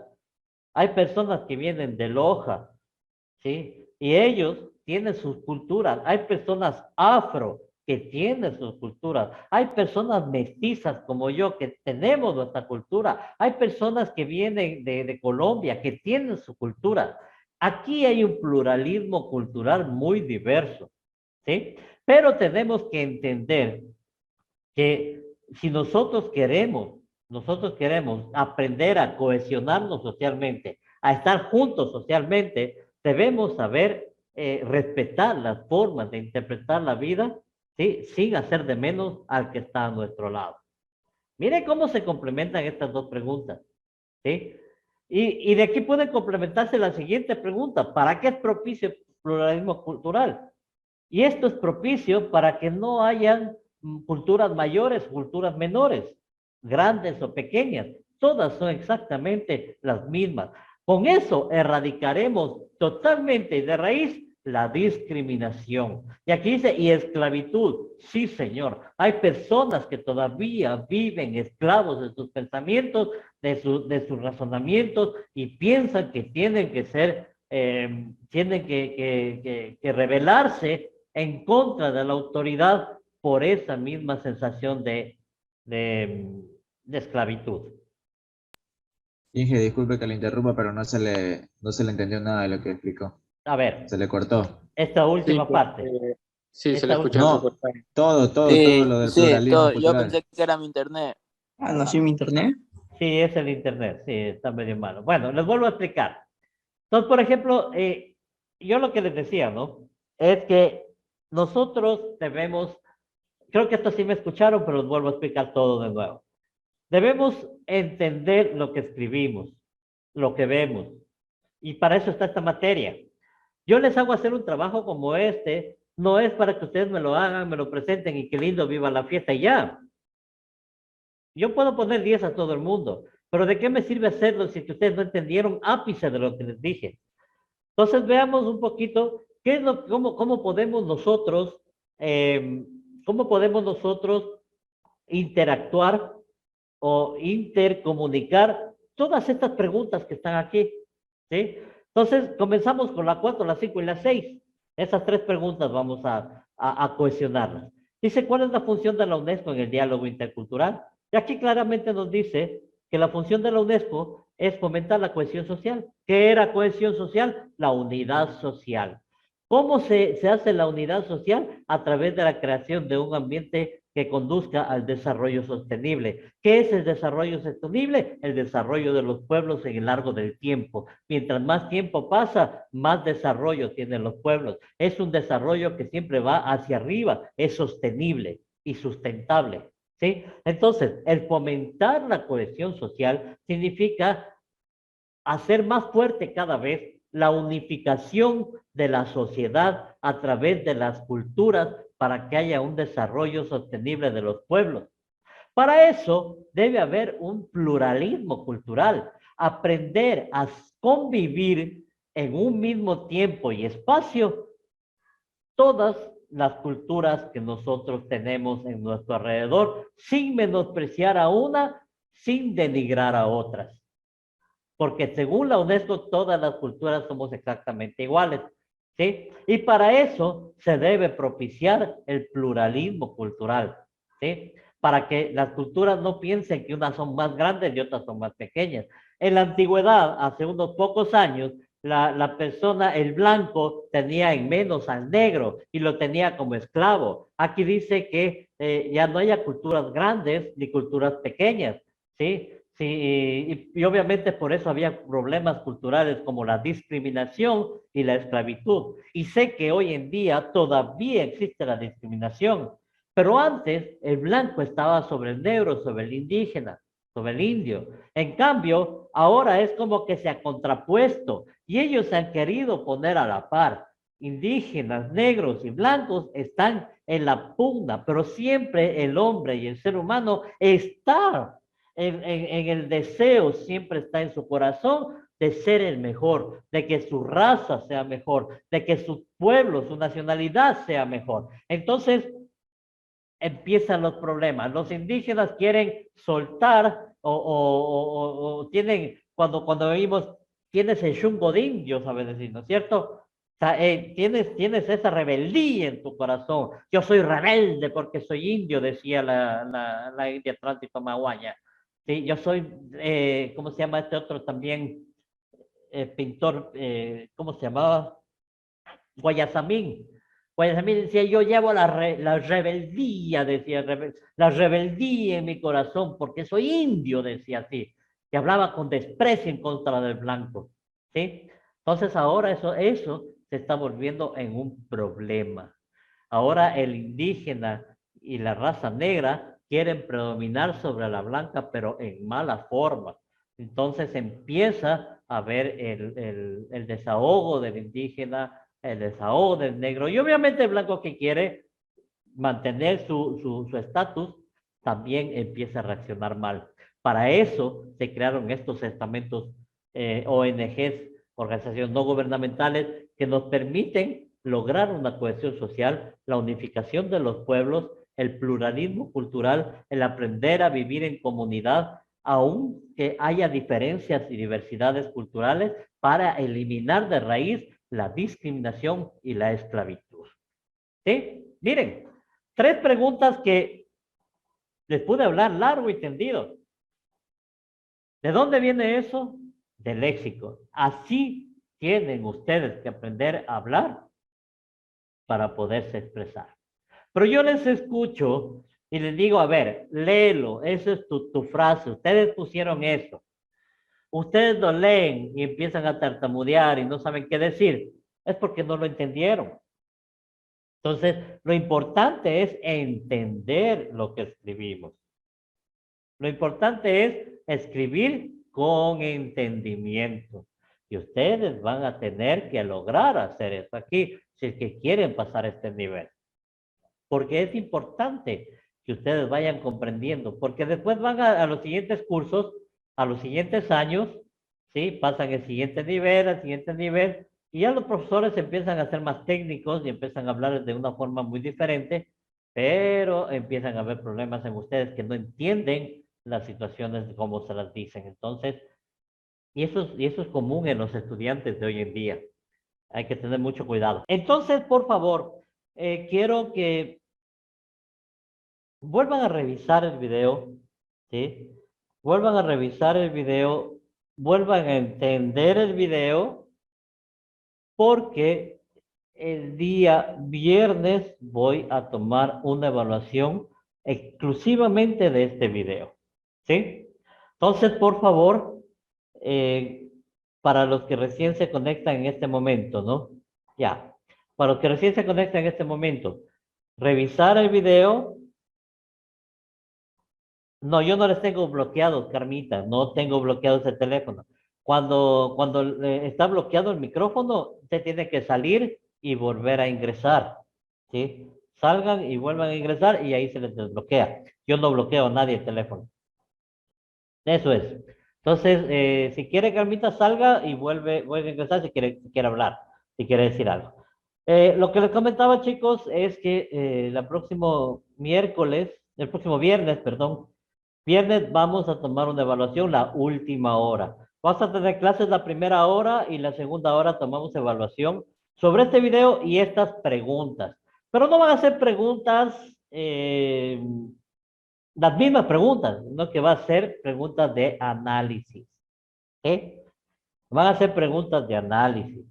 Hay personas que vienen de Loja, ¿sí? Y ellos tienen sus culturas. Hay personas afro que tienen sus culturas. Hay personas mestizas como yo que tenemos nuestra cultura. Hay personas que vienen de Colombia que tienen su cultura. Aquí hay un pluralismo cultural muy diverso, ¿sí? Pero tenemos que entender que si nosotros queremos aprender a cohesionarnos socialmente, a estar juntos socialmente, debemos saber respetar las formas de interpretar la vida, ¿sí? Sin hacer de menos al que está a nuestro lado. Mire cómo se complementan estas dos preguntas, ¿sí? Y de aquí puede complementarse la siguiente pregunta. ¿Para qué es propicio el pluralismo cultural? Y esto es propicio para que no hayan culturas mayores, culturas menores, grandes o pequeñas. Todas son exactamente las mismas. Con eso erradicaremos totalmente y de raíz la discriminación. Y aquí dice, y esclavitud. Sí, señor. Hay personas que todavía viven esclavos de sus pensamientos, de sus razonamientos, y piensan que tienen que ser, tienen que rebelarse en contra de la autoridad por esa misma sensación de esclavitud. Inge, disculpe que le interrumpa, pero no se le entendió nada de lo que explicó. A ver, Se le cortó. esta última Sí, parte. sí, se le Esta escucha No, entrecortado. todo lo del Sí, pluralismo todo. Yo cultural. pensé que era mi internet. Ah, no, sí, mi internet. Sí, es el internet, sí, está medio malo. Bueno, les vuelvo a explicar. Entonces, por ejemplo, yo lo que les decía, ¿no? Es que nosotros debemos, creo que esto sí me escucharon, pero les vuelvo a explicar todo de nuevo. Debemos entender lo que escribimos, lo que vemos, y para eso está esta materia. Yo les hago hacer un trabajo como este, no es para que ustedes me lo hagan, me lo presenten y qué lindo, viva la fiesta y ya. Yo puedo poner 10 a todo el mundo, pero ¿de qué me sirve hacerlo si que ustedes no entendieron ápice de lo que les dije? Entonces veamos un poquito qué es cómo podemos nosotros, interactuar o intercomunicar todas estas preguntas que están aquí, ¿sí? Entonces comenzamos con la 4, la 5 y la 6. Esas 3 preguntas vamos a cohesionarlas. Dice, ¿cuál es la función de la UNESCO en el diálogo intercultural? Y aquí claramente nos dice que la función de la UNESCO es fomentar la cohesión social. ¿Qué era cohesión social? La unidad social. ¿Cómo se hace la unidad social? A través de la creación de un ambiente que conduzca al desarrollo sostenible. ¿Qué es el desarrollo sostenible? El desarrollo de los pueblos en el largo del tiempo. Mientras más tiempo pasa, más desarrollo tienen los pueblos. Es un desarrollo que siempre va hacia arriba, es sostenible y sustentable, ¿sí? Entonces, el fomentar la cohesión social significa hacer más fuerte cada vez la unificación de la sociedad a través de las culturas para que haya un desarrollo sostenible de los pueblos. Para eso debe haber un pluralismo cultural, aprender a convivir en un mismo tiempo y espacio todas las culturas que nosotros tenemos en nuestro alrededor, sin menospreciar a una, sin denigrar a otras. Porque según la UNESCO, todas las culturas somos exactamente iguales, ¿sí? Y para eso se debe propiciar el pluralismo cultural, ¿sí? Para que las culturas no piensen que unas son más grandes y otras son más pequeñas. En la antigüedad, hace unos pocos años, la persona, el blanco, tenía en menos al negro y lo tenía como esclavo. Aquí dice que ya no haya culturas grandes ni culturas pequeñas, ¿sí? Sí, y obviamente por eso había problemas culturales como la discriminación y la esclavitud. Y sé que hoy en día todavía existe la discriminación, pero antes el blanco estaba sobre el negro, sobre el indígena, sobre el indio. En cambio, ahora es como que se ha contrapuesto y ellos se han querido poner a la par. Indígenas, negros y blancos están en la pugna, pero siempre el hombre y el ser humano está en el deseo, siempre está en su corazón de ser el mejor, de que su raza sea mejor, de que su pueblo, su nacionalidad sea mejor. Entonces empiezan los problemas. Los indígenas quieren soltar o tienen, cuando vimos, tienes el chungo de indio, sabes decir, ¿no es cierto? O sea, tienes esa rebeldía en tu corazón. Yo soy rebelde porque soy indio, decía la india Tránsito Maguaña. Sí, yo soy, ¿cómo se llama este otro también? Pintor, ¿cómo se llamaba? Guayasamín. Guayasamín decía, yo llevo la rebeldía, decía, la rebeldía en mi corazón, porque soy indio, decía así, que hablaba con desprecio en contra del blanco, ¿sí? Entonces ahora eso se está volviendo en un problema. Ahora el indígena y la raza negra quieren predominar sobre la blanca, pero en mala forma. Entonces empieza a ver el desahogo del indígena, el de Saúl, el negro, y obviamente el blanco que quiere mantener su estatus, también empieza a reaccionar mal. Para eso se crearon estos estamentos, ONGs, organizaciones no gubernamentales, que nos permiten lograr una cohesión social, la unificación de los pueblos, el pluralismo cultural, el aprender a vivir en comunidad, aunque haya diferencias y diversidades culturales, para eliminar de raíz la discriminación y la esclavitud. ¿Sí? Miren, 3 preguntas que les pude hablar largo y tendido. ¿De dónde viene eso? Del léxico. Así tienen ustedes que aprender a hablar para poderse expresar. Pero yo les escucho y les digo, a ver, léelo, esa es tu frase, ustedes pusieron eso. Ustedes lo leen y empiezan a tartamudear y no saben qué decir, es porque no lo entendieron. Entonces, lo importante es entender lo que escribimos. Lo importante es escribir con entendimiento. Y ustedes van a tener que lograr hacer eso aquí, si es que quieren pasar este nivel. Porque es importante que ustedes vayan comprendiendo, porque después van a los siguientes cursos, a los siguientes años, ¿sí? Pasan el siguiente nivel, al siguiente nivel, y ya los profesores empiezan a ser más técnicos y empiezan a hablar de una forma muy diferente, pero empiezan a haber problemas en ustedes que no entienden las situaciones de cómo se las dicen. Entonces, y eso es común en los estudiantes de hoy en día. Hay que tener mucho cuidado. Entonces, por favor, quiero que vuelvan a revisar el video, ¿sí? Vuelvan a revisar el video, vuelvan a entender el video, porque el día viernes voy a tomar una evaluación exclusivamente de este video, ¿sí? Entonces, por favor, para los que recién se conectan en este momento, ¿no? Ya, para los que recién se conectan en este momento, revisar el video. No, yo no les tengo bloqueados, Carmita, no tengo bloqueado ese teléfono. Cuando está bloqueado el micrófono, usted tiene que salir y volver a ingresar, ¿sí? Salgan y vuelvan a ingresar y ahí se les desbloquea. Yo no bloqueo a nadie el teléfono. Eso es. Entonces, si quiere, Carmita, salga y vuelve a ingresar si quiere hablar, si quiere decir algo. Lo que les comentaba, chicos, es que el próximo viernes, perdón, viernes vamos a tomar una evaluación la última hora. Vas a tener clases la primera hora y la segunda hora tomamos evaluación sobre este video y estas preguntas. Pero no van a ser preguntas, las mismas preguntas, sino que va a ser preguntas de análisis. Van a ser preguntas de análisis.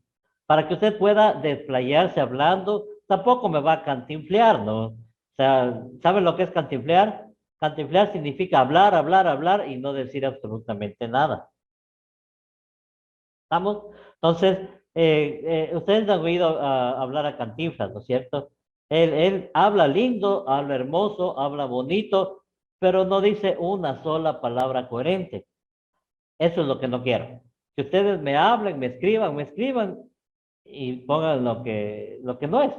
Para que usted pueda desplayarse hablando, tampoco me va a cantinflear, ¿no? O sea, ¿saben lo que es cantinflear? Cantinflear significa hablar, hablar, hablar y no decir absolutamente nada. ¿Estamos? Entonces, ustedes han oído hablar a Cantinflas, ¿no es cierto? Él habla lindo, habla hermoso, habla bonito, pero no dice una sola palabra coherente. Eso es lo que no quiero. Que ustedes me hablen, me escriban y pongan lo que no es.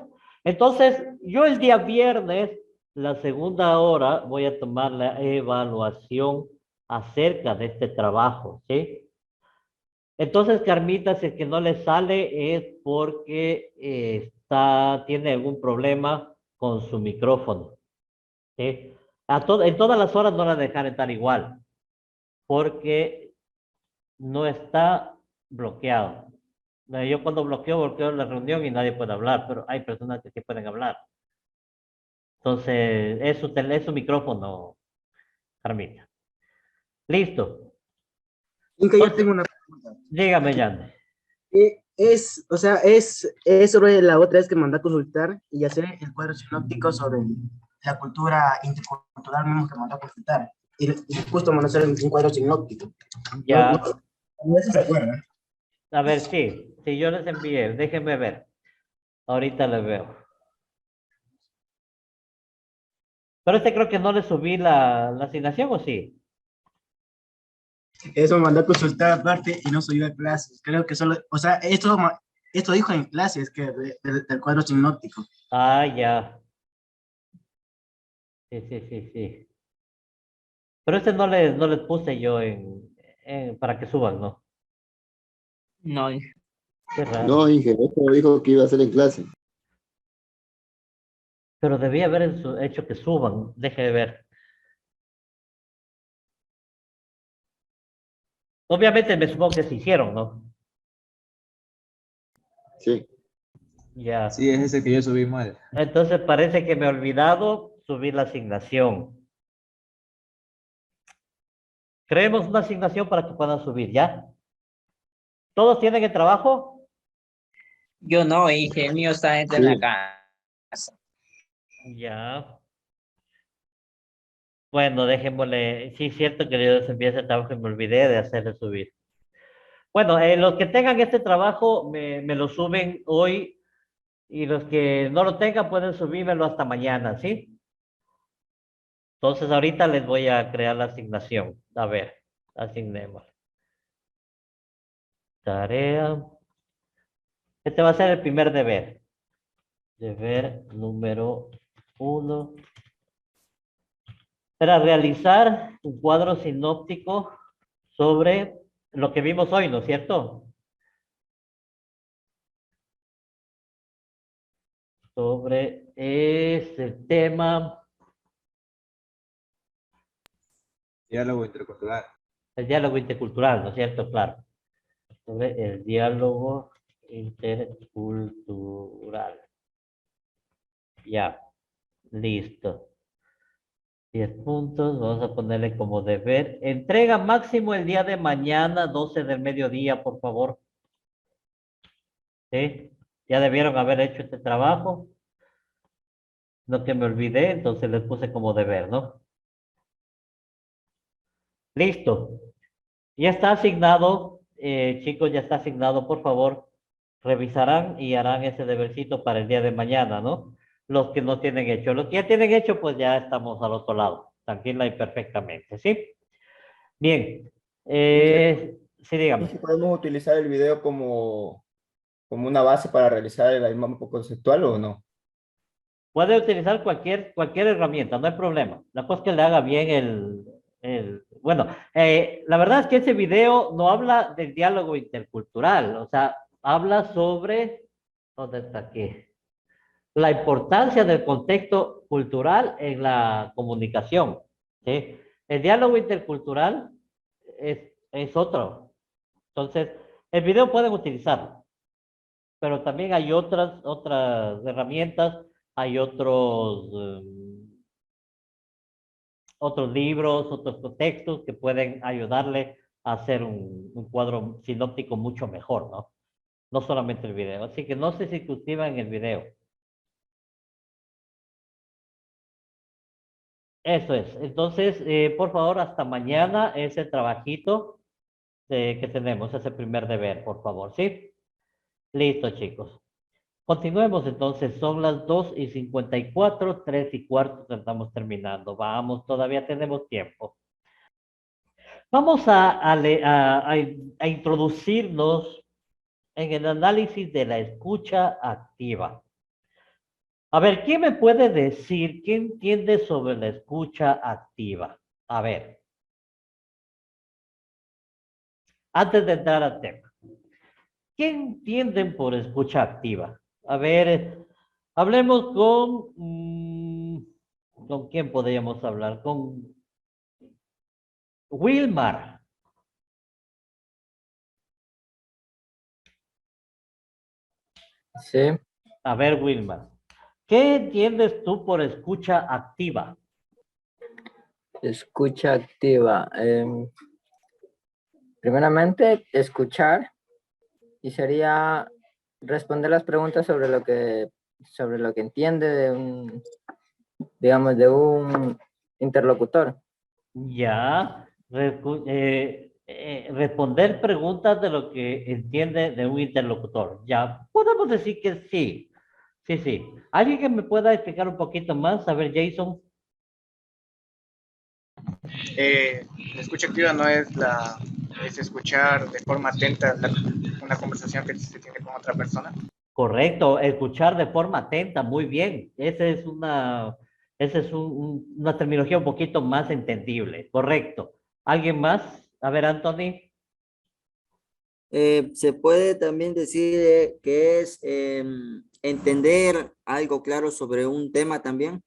Entonces, yo el día viernes, la segunda hora, voy a tomar la evaluación acerca de este trabajo, ¿sí? Entonces, Carmita, si es que no le sale es porque tiene algún problema con su micrófono, ¿sí? En todas las horas no la dejan estar igual, porque no está bloqueado. Yo cuando bloqueo la reunión y nadie puede hablar, pero hay personas que sí pueden hablar. Entonces, es su micrófono, Carmita. Listo. Yo tengo una pregunta. Dígame, Jan. Es sobre la otra vez que mandé a consultar y hacer el cuadro sinóptico sobre la cultura intercultural mismo que mandó a consultar. Y justo mandó a hacer un cuadro sinóptico. Ya. No sé si se acuerdan. A ver, sí, yo les envié, déjenme ver. Ahorita les veo. Pero creo que no le subí la asignación, ¿o sí? Eso me mandó a consultar aparte y no subió a clases. Creo que solo, o sea, esto esto dijo en clase, es que del cuadro sinóptico. Ah, ya. Sí, sí, sí, sí. Pero este no les puse yo para que suban, ¿no? No, Qué raro. No, ingeniero, eso dijo que iba a hacer en clase. Pero debía haber hecho que suban. Deje de ver. Obviamente me supongo que se hicieron, ¿no? Sí. Ya. Sí, es ese que yo subí mal. Entonces parece que me he olvidado subir la asignación. Creemos una asignación para que puedan subir, ¿ya? ¿Todos tienen el trabajo? Yo no, el mío está en la Sí. casa. Ya. Bueno, dejémosle. Sí, es cierto que yo les envié ese trabajo y me olvidé de hacerle subir. Bueno, los que tengan este trabajo me lo suben hoy y los que no lo tengan pueden subírmelo hasta mañana, ¿sí? Entonces ahorita les voy a crear la asignación. A ver, asignemos. Tarea. Este va a ser el primer deber. Deber número 1. Para realizar un cuadro sinóptico sobre lo que vimos hoy, ¿no es cierto? Sobre ese tema, Diálogo intercultural. el diálogo intercultural, ¿no es cierto? Claro. Sobre el diálogo intercultural. Ya, listo. 10 puntos, vamos a ponerle como deber. Entrega máximo el día de mañana, 12 del mediodía, por favor. ¿Sí? Ya debieron haber hecho este trabajo. No que me olvidé, entonces les puse como deber, ¿no? Listo. Ya está asignado, chicos, ya está asignado, por favor. Revisarán y harán ese debercito para el día de mañana, ¿no? Los que no tienen hecho. Los que ya tienen hecho, pues ya estamos al otro lado. Tranquila y perfectamente, ¿sí? Bien. Sí, ¿Y dígame. si podemos utilizar el video como una base para realizar el mapa conceptual o no? Puede utilizar cualquier herramienta, no hay problema. La cosa es que le haga bien bueno, la verdad es que ese video no habla del diálogo intercultural, o sea, habla sobre, ¿dónde está aquí? La importancia del contexto cultural en la comunicación, ¿sí? El diálogo intercultural es otro. Entonces, el video pueden utilizarlo, pero también hay otras herramientas, hay otros libros, otros contextos que pueden ayudarle a hacer un cuadro sinóptico mucho mejor, ¿no? No solamente el video. Así que no se circunscriban en el video. Eso es. Entonces, por favor, hasta mañana ese trabajito que tenemos, ese primer deber, por favor, ¿sí? Listo, chicos. Continuemos entonces, son las 2:54, 3:15, estamos terminando. Vamos, todavía tenemos tiempo. Vamos a introducirnos en el análisis de la escucha activa. A ver, ¿quién me puede decir qué entiende sobre la escucha activa? A ver, antes de entrar al tema, ¿qué entienden por escucha activa? A ver, hablemos ¿con quién podríamos hablar? Con Wilmar. Sí, A ver, Wilmar, ¿qué entiendes tú por escucha activa? escucha activa. Primeramente, escuchar y sería responder las preguntas sobre lo que entiende digamos, de un interlocutor. Ya, responder preguntas de lo que entiende de un interlocutor. Ya, podemos decir que sí. Sí, sí. ¿Alguien que me pueda explicar un poquito más? A ver, Jason. La escucha activa no es es escuchar de forma atenta una conversación que se tiene con otra persona. Correcto, escuchar de forma atenta, muy bien. Esa es una terminología un poquito más entendible. Correcto. ¿Alguien más? A ver, Anthony. Se puede también decir que es entender algo claro sobre un tema también.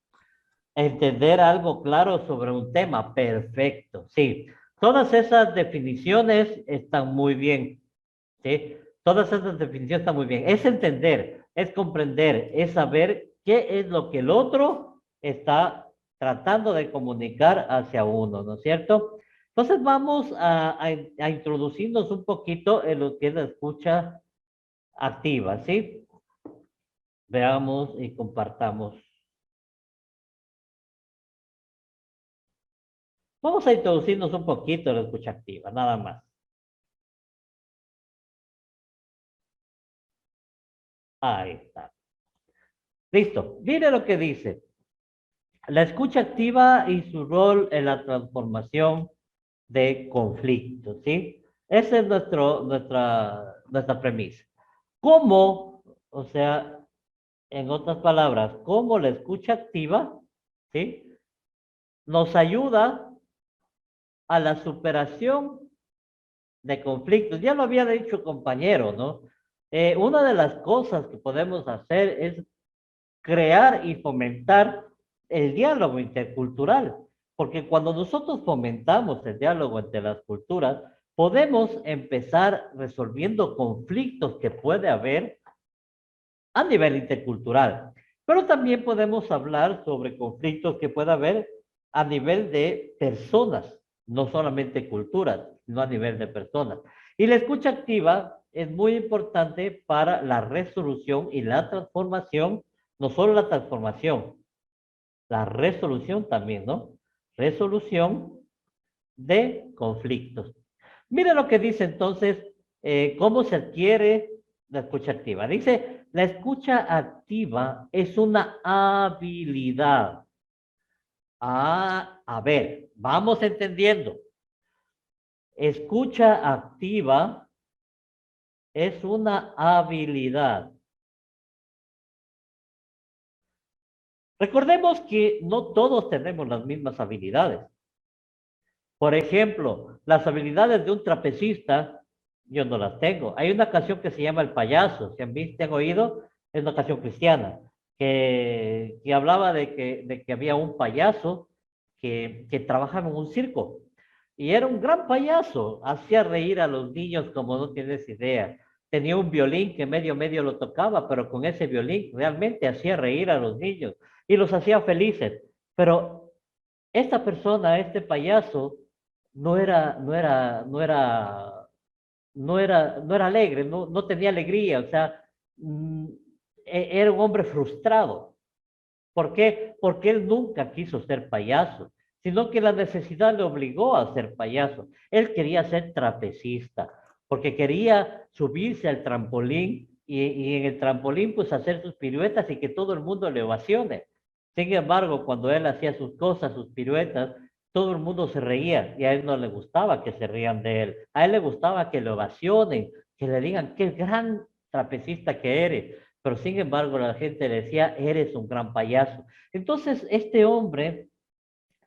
Entender algo claro sobre un tema. Perfecto. Sí. Todas esas definiciones están muy bien. ¿Sí? Todas esas definiciones están muy bien. Es entender, es comprender, es saber qué es lo que el otro está tratando de comunicar hacia uno, ¿no es cierto? Entonces vamos a introducirnos un poquito en lo que es la escucha activa, ¿sí? Veamos y compartamos. Vamos a introducirnos un poquito en la escucha activa, nada más. Ahí está. Listo. Mire lo que dice. La escucha activa y su rol en la transformación de conflictos, ¿sí? Esa es nuestra premisa. ¿Cómo? O sea, en otras palabras, cómo la escucha activa, ¿sí? Nos ayuda a la superación de conflictos. Ya lo había dicho compañero, ¿no? Una de las cosas que podemos hacer es crear y fomentar el diálogo intercultural, porque cuando nosotros fomentamos el diálogo entre las culturas, podemos empezar resolviendo conflictos que puede haber a nivel intercultural, pero también podemos hablar sobre conflictos que puede haber a nivel de personas, no solamente culturas, sino a nivel de personas. Y la escucha activa es muy importante para la resolución y la transformación, no solo la transformación, la resolución también, ¿no? Resolución de conflictos. Mira lo que dice entonces, cómo se adquiere la escucha activa. Dice, la escucha activa es una habilidad. A ver, vamos entendiendo. Escucha activa es una habilidad. Recordemos que no todos tenemos las mismas habilidades. Por ejemplo, las habilidades de un trapecista, yo no las tengo. Hay una canción que se llama El Payaso, si han visto, han oído, es una canción cristiana, que hablaba de que había un payaso que trabajaba en un circo. Y era un gran payaso, hacía reír a los niños como no tienes idea. Tenía un violín que medio lo tocaba, pero con ese violín realmente hacía reír a los niños y los hacía felices. Pero esta persona, este payaso, no era alegre, no tenía alegría, o sea, era un hombre frustrado. ¿Por qué? Porque él nunca quiso ser payaso, sino que la necesidad le obligó a ser payaso. Él quería ser trapecista, porque quería subirse al trampolín y en el trampolín pues hacer sus piruetas y que todo el mundo le ovacione. Sin embargo, cuando él hacía sus cosas, sus piruetas, todo el mundo se reía y a él no le gustaba que se rían de él. A él le gustaba que le ovacionen, que le digan qué gran trapecista que eres. Pero sin embargo, la gente le decía, eres un gran payaso. Entonces, este hombre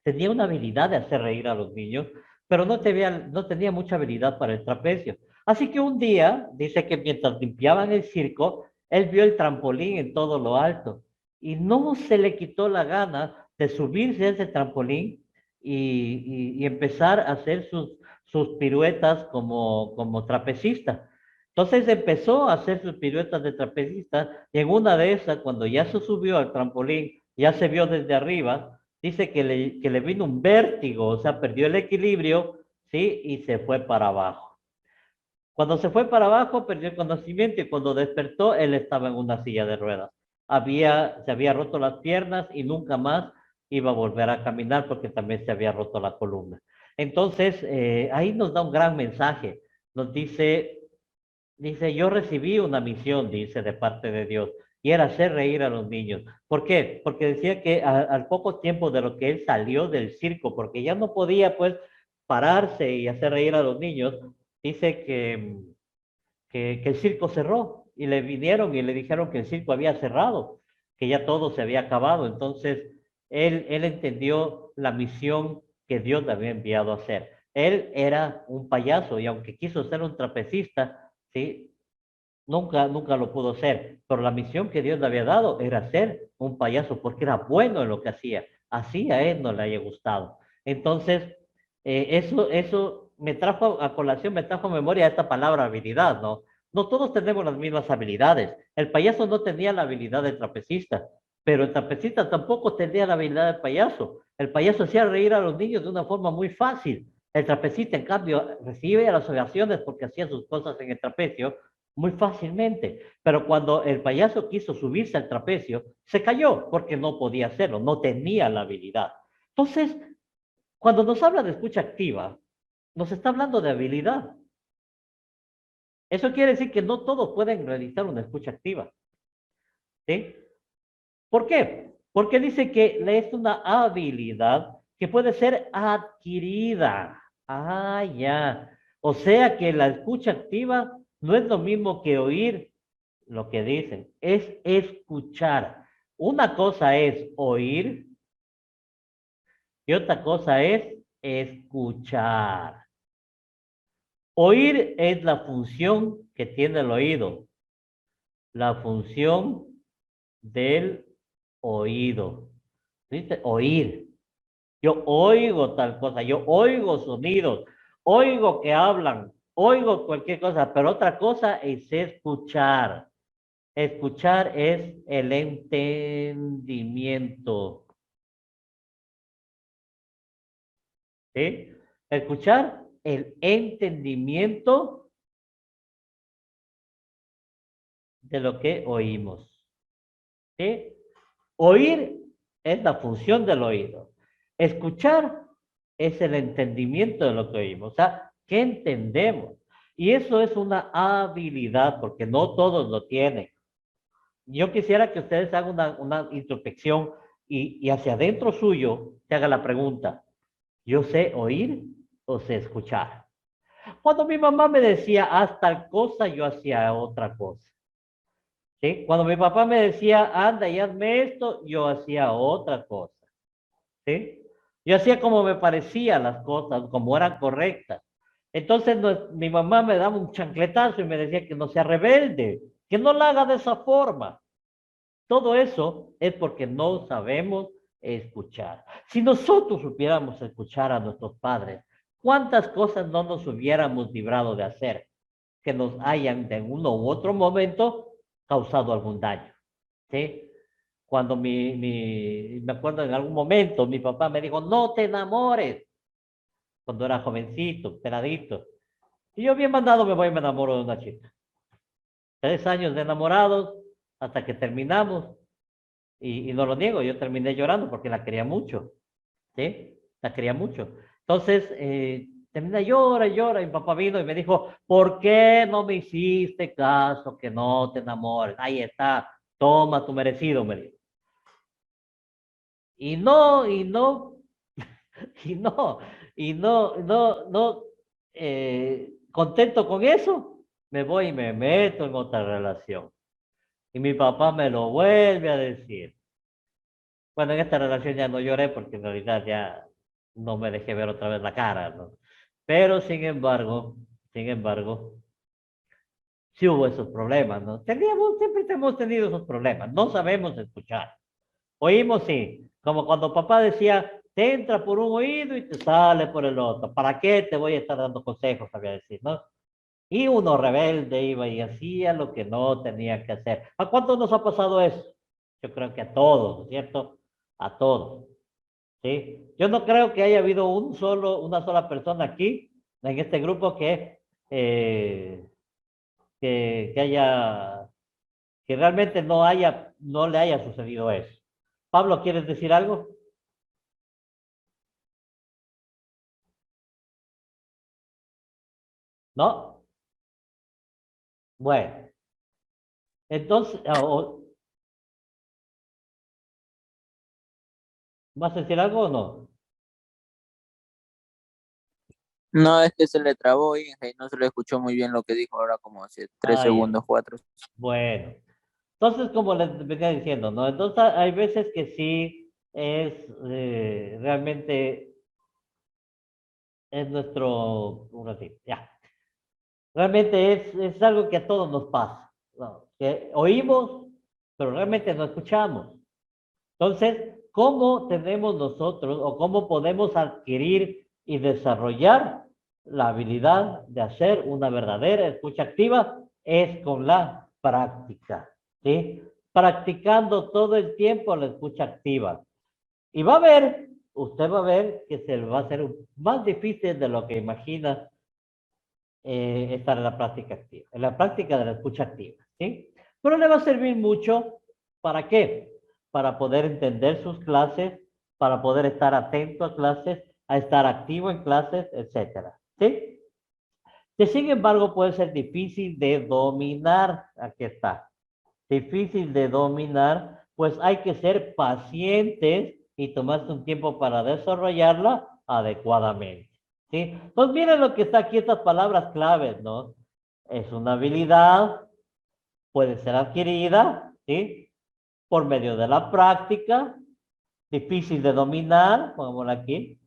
tenía una habilidad de hacer reír a los niños, pero no tenía mucha habilidad para el trapecio. Así que un día, dice que mientras limpiaban el circo, él vio el trampolín en todo lo alto y no se le quitó la gana de subirse a ese trampolín y empezar a hacer sus piruetas como trapecista. Entonces empezó a hacer sus piruetas de trapecista y en una de esas, cuando ya se subió al trampolín, ya se vio desde arriba, dice que le vino un vértigo, o sea, perdió el equilibrio, ¿sí? Y se fue para abajo. Cuando se fue para abajo, perdió el conocimiento y cuando despertó, él estaba en una silla de ruedas. Se había roto las piernas y nunca más iba a volver a caminar porque también se había roto la columna. Entonces, ahí nos da un gran mensaje. Nos dice, yo recibí una misión, dice, de parte de Dios, y era hacer reír a los niños. ¿Por qué? Porque decía que al poco tiempo de lo que él salió del circo, porque ya no podía, pues, pararse y hacer reír a los niños, dice que el circo cerró y le vinieron y le dijeron que el circo había cerrado, que ya todo se había acabado. Entonces, él entendió la misión que Dios le había enviado a hacer. Él era un payaso y aunque quiso ser un trapecista, ¿sí? Nunca lo pudo ser, pero la misión que Dios le había dado era ser un payaso porque era bueno en lo que hacía. Así a él no le haya gustado. Entonces, eso me trajo a colación, me trajo a memoria esta palabra habilidad, ¿no? No todos tenemos las mismas habilidades. El payaso no tenía la habilidad del trapecista, pero el trapecista tampoco tenía la habilidad del payaso. El payaso hacía reír a los niños de una forma muy fácil. El trapecista, en cambio, recibe las ovaciones porque hacía sus cosas en el trapecio muy fácilmente. Pero cuando el payaso quiso subirse al trapecio, se cayó porque no podía hacerlo, no tenía la habilidad. Entonces, cuando nos habla de escucha activa, nos está hablando de habilidad. Eso quiere decir que no todos pueden realizar una escucha activa. ¿Sí? ¿Por qué? Porque dice que es una habilidad que puede ser adquirida. Ah, ya. O sea que la escucha activa no es lo mismo que oír lo que dicen, es escuchar. Una cosa es oír y otra cosa es escuchar. Oír es la función que tiene el oído, la función del oído. ¿Viste? Oír. Yo oigo tal cosa, yo oigo sonidos, oigo que hablan, oigo cualquier cosa, pero otra cosa es escuchar. Escuchar es el entendimiento. ¿Sí? Escuchar el entendimiento de lo que oímos. ¿Sí? Oír es la función del oído. Escuchar es el entendimiento de lo que oímos. O sea, ¿qué entendemos? Y eso es una habilidad porque no todos lo tienen. Yo quisiera que ustedes hagan una introspección y hacia adentro suyo se haga la pregunta, ¿yo sé oír o sé escuchar? Cuando mi mamá me decía, haz tal cosa, yo hacía otra cosa. ¿Sí? Cuando mi papá me decía, anda y hazme esto, yo hacía otra cosa. ¿Sí? Yo hacía como me parecían las cosas, como eran correctas. Entonces mi mamá me daba un chancletazo y me decía que no sea rebelde, que no la haga de esa forma. Todo eso es porque no sabemos escuchar. Si nosotros supiéramos escuchar a nuestros padres, ¿cuántas cosas no nos hubiéramos librado de hacer que nos hayan de uno u otro momento causado algún daño? ¿Sí? Cuando me acuerdo en algún momento, mi papá me dijo, no te enamores, cuando era jovencito, peladito. Y yo bien mandado me voy y me enamoro de una chica. 3 años de enamorados hasta que terminamos. Y no lo niego, yo terminé llorando porque la quería mucho, ¿sí? La quería mucho. Entonces, terminé llora y llora, y mi papá vino y me dijo, ¿por qué no me hiciste caso que no te enamores? Ahí está, toma tu merecido, me dijo. Y no, y no, y no, y no, contento con eso, me voy y me meto en otra relación. Y mi papá me lo vuelve a decir. Bueno, en esta relación ya no lloré porque en realidad ya no me dejé ver otra vez la cara, ¿no? Pero sin embargo, sí hubo esos problemas, ¿no? Siempre hemos tenido esos problemas, no sabemos escuchar. Oímos, sí, como cuando papá decía, te entra por un oído y te sale por el otro. ¿Para qué te voy a estar dando consejos, sabía decir, no? Y uno rebelde iba y hacía lo que no tenía que hacer. ¿A cuántos nos ha pasado eso? Yo creo que a todos, ¿no es cierto? A todos. ¿Sí? Yo no creo que haya habido una sola persona aquí, en este grupo, eh, que realmente no le haya sucedido eso. Pablo, ¿quieres decir algo? ¿No? Bueno, entonces, ¿vas a decir algo o no? No, es que se le trabó, Inge, y no se le escuchó muy bien lo que dijo ahora, como hace 3 Ah, ya. segundos, 4. Bueno, entonces como les venía diciendo, ¿no? Entonces hay veces que sí es realmente es nuestro, ¿cómo decir? Ya. Realmente es algo que a todos nos pasa, ¿no? Que oímos, pero realmente no escuchamos. Entonces, ¿cómo tenemos nosotros o cómo podemos adquirir y desarrollar la habilidad de hacer una verdadera escucha activa? Es con la práctica, ¿sí? Practicando todo el tiempo la escucha activa. Y va a ver, usted va a ver que se le va a hacer más difícil de lo que imagina estar en la práctica activa, en la práctica de la escucha activa, ¿sí? Pero le va a servir mucho, ¿para qué? Para poder entender sus clases, para poder estar atento a clases, a estar activo en clases, etcétera, ¿sí? Que sin embargo puede ser difícil de dominar, aquí está, difícil de dominar, pues hay que ser pacientes y tomarse un tiempo para desarrollarla adecuadamente. ¿Sí? Pues miren lo que está aquí, estas palabras claves, ¿no? Es una habilidad, puede ser adquirida, ¿sí? Por medio de la práctica, difícil de dominar, pongámoslo aquí,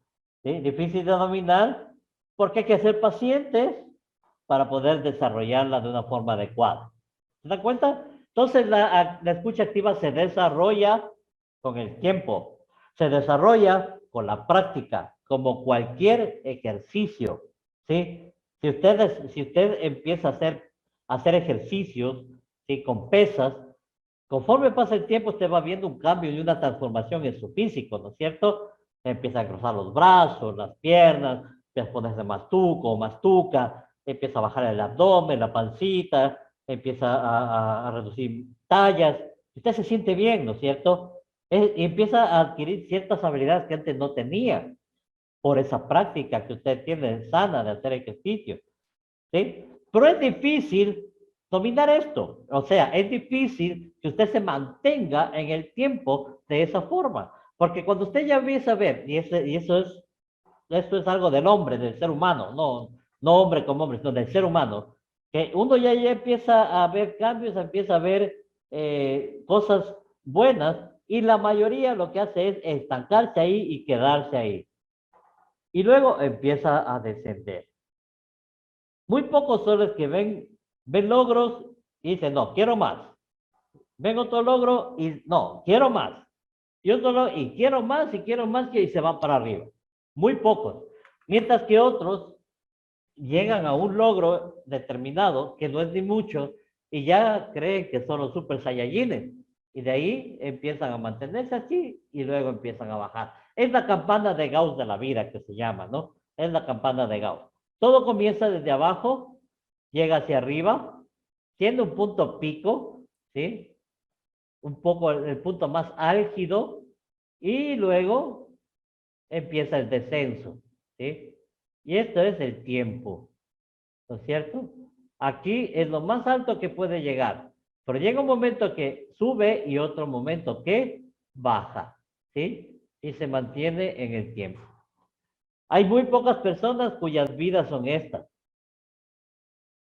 ¿sí? Difícil de dominar, porque hay que ser pacientes para poder desarrollarla de una forma adecuada. ¿Se dan cuenta? Entonces la escucha activa se desarrolla con el tiempo, se desarrolla con la práctica, como cualquier ejercicio, ¿sí? Si usted empieza a hacer ejercicios, ¿sí? Con pesas, conforme pasa el tiempo, usted va viendo un cambio y una transformación en su físico, ¿no es cierto? Empieza a cruzar los brazos, las piernas, empieza a ponerse más tuco, más tuca, empieza a bajar el abdomen, la pancita, empieza a reducir tallas. Usted se siente bien, ¿no es cierto? Y empieza a adquirir ciertas habilidades que antes no tenía por esa práctica que usted tiene sana de hacer ejercicio, ¿sí? Pero es difícil dominar esto. O sea, es difícil que usted se mantenga en el tiempo de esa forma. Porque cuando usted ya empieza a ver, y esto es algo del hombre, del ser humano, no hombre como hombre, sino del ser humano, que uno ya empieza a ver cambios, empieza a ver cosas buenas, y la mayoría lo que hace es estancarse ahí y quedarse ahí. Y luego empieza a descender. Muy pocos son los que ven logros y dicen, no, quiero más. Ven otro logro y no, quiero más. Y otro logro y quiero más y se van para arriba. Muy pocos. Mientras que otros llegan a un logro determinado, que no es ni mucho, y ya creen que son los super saiyajines. Y de ahí empiezan a mantenerse así y luego empiezan a bajar. Es la campana de Gauss de la vida que se llama, ¿no? Es la campana de Gauss. Todo comienza desde abajo, llega hacia arriba, tiene un punto pico, ¿sí? Un poco el punto más álgido, y luego empieza el descenso, ¿sí? Y esto es el tiempo, ¿no es cierto? Aquí es lo más alto que puede llegar, pero llega un momento que sube y otro momento que baja, ¿sí? Y se mantiene en el tiempo. Hay muy pocas personas cuyas vidas son estas.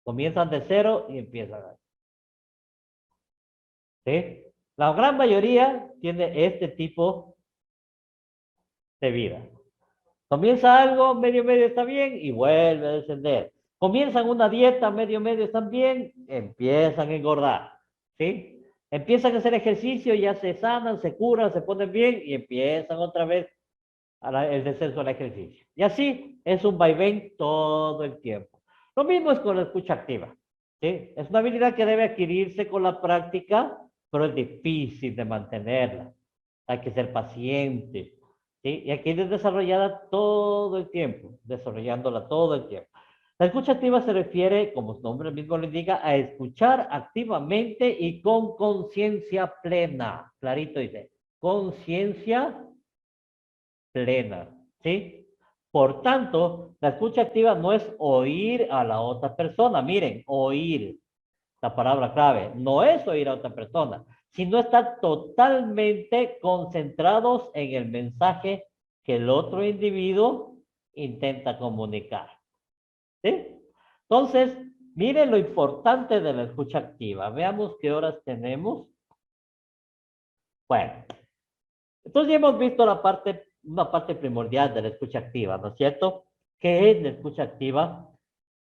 Comienzan de cero y empiezan a... ¿Sí? La gran mayoría tiene este tipo de vida. Comienza algo, medio está bien y vuelve a descender. Comienzan una dieta, medio están bien, empiezan a engordar, ¿sí? Empiezan a hacer ejercicio, ya se sanan, se curan, se ponen bien y empiezan otra vez el descenso al ejercicio. Y así es un vaivén todo el tiempo. Lo mismo es con la escucha activa, ¿sí? Es una habilidad que debe adquirirse con la práctica, pero es difícil de mantenerla. Hay que ser paciente, ¿sí? Y aquí es desarrollada todo el tiempo, desarrollándola todo el tiempo. La escucha activa se refiere, como su nombre mismo lo indica, a escuchar activamente y con conciencia plena. Clarito dice, conciencia plena, ¿sí? Por tanto, la escucha activa no es oír a la otra persona. Miren, oír, la palabra clave, no es oír a otra persona, sino estar totalmente concentrados en el mensaje que el otro individuo intenta comunicar. ¿Sí? Entonces, miren lo importante de la escucha activa. Veamos qué horas tenemos. Bueno, entonces ya hemos visto una parte primordial de la escucha activa, ¿no es cierto? ¿Qué es la escucha activa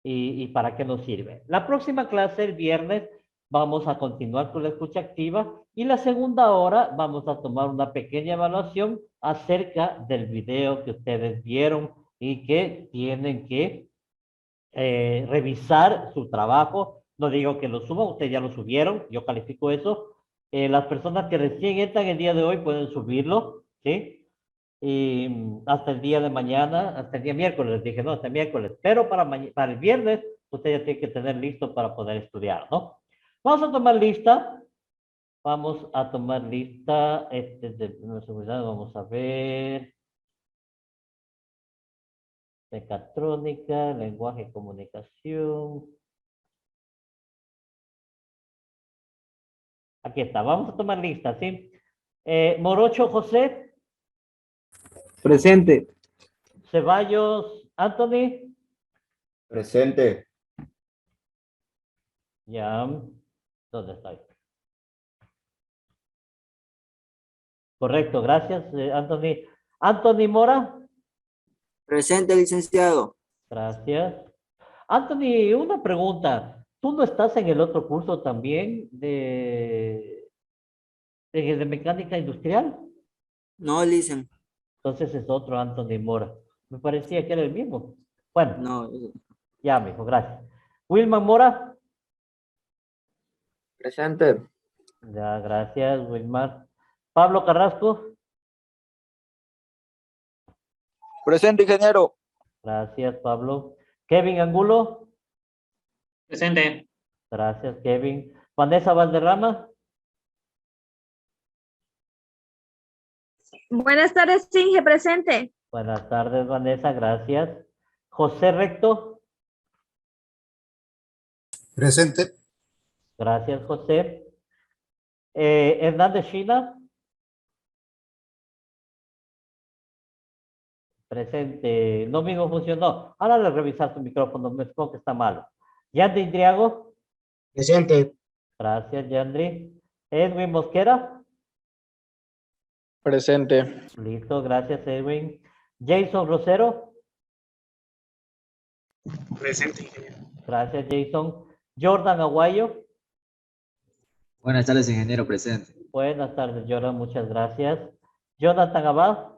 y para qué nos sirve? La próxima clase, el viernes, vamos a continuar con la escucha activa y la segunda hora vamos a tomar una pequeña evaluación acerca del video que ustedes vieron y que tienen que revisar su trabajo. No digo que lo suban, ustedes ya lo subieron, yo califico eso. Las personas que recién entran el día de hoy pueden subirlo, ¿sí? Y hasta el día de mañana, hasta el día miércoles, les dije, no, hasta el miércoles, pero para el viernes, usted ya tiene que tener listo para poder estudiar, ¿no? Vamos a tomar lista, de seguridad, vamos a ver. Mecatrónica, lenguaje y comunicación. Aquí está, vamos a tomar lista, ¿sí? Morocho José. Presente. Ceballos Anthony. Presente. Ya. ¿Dónde está? Correcto, gracias, Anthony. Anthony Mora. Presente, licenciado. Gracias. Anthony, una pregunta. ¿Tú no estás en el otro curso también de mecánica industrial? No, licen. Entonces es otro Anthony Mora. Me parecía que era el mismo. Bueno. No. Ya, mijo, gracias. Wilman Mora. Presente. Ya, gracias, Wilman. Pablo Carrasco. Presente, ingeniero. Gracias, Pablo. Kevin Angulo. Presente. Gracias, Kevin. Vanessa Valderrama. Buenas tardes, Inge, presente. Buenas tardes, Vanessa, gracias. José Recto. Presente. Gracias, José. Hernández China. Presente. No mismo funcionó. Ahora le revisar su micrófono, me supongo que está malo. Yandri Indriago. Presente. Gracias, Yandri. Edwin Mosquera. Presente. Listo, gracias, Edwin. Jason Rosero. Presente, ingeniero. Gracias, Jason. Jordan Aguayo. Buenas tardes, ingeniero, presente. Buenas tardes, Jordan, muchas gracias. Jonathan Abad.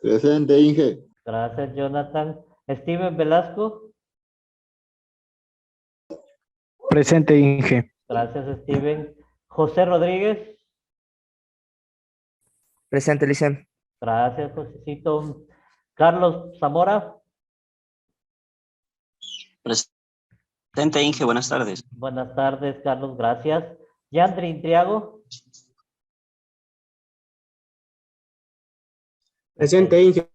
Presente, Inge. Gracias, Jonathan. Steven Velasco. Presente, Inge. Gracias, Steven. José Rodríguez. Presente, Licen. Gracias, Josecito. Carlos Zamora. Presente, Inge, buenas tardes. Buenas tardes, Carlos, gracias. Yandri Intriago. Presente, Inge.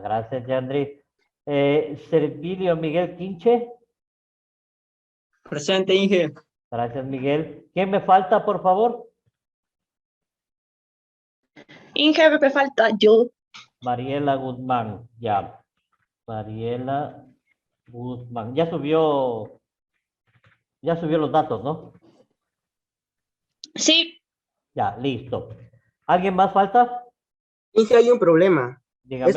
Gracias, Yandri. Servilio Miguel Quinche. Presente, Inge. Gracias, Miguel. ¿Quién me falta, por favor? Inge, me falta yo. Mariela Guzmán, ya. Mariela Guzmán. Ya subió los datos, ¿no? Sí. Ya, listo. ¿Alguien más falta? Inge, hay un problema. Dígame.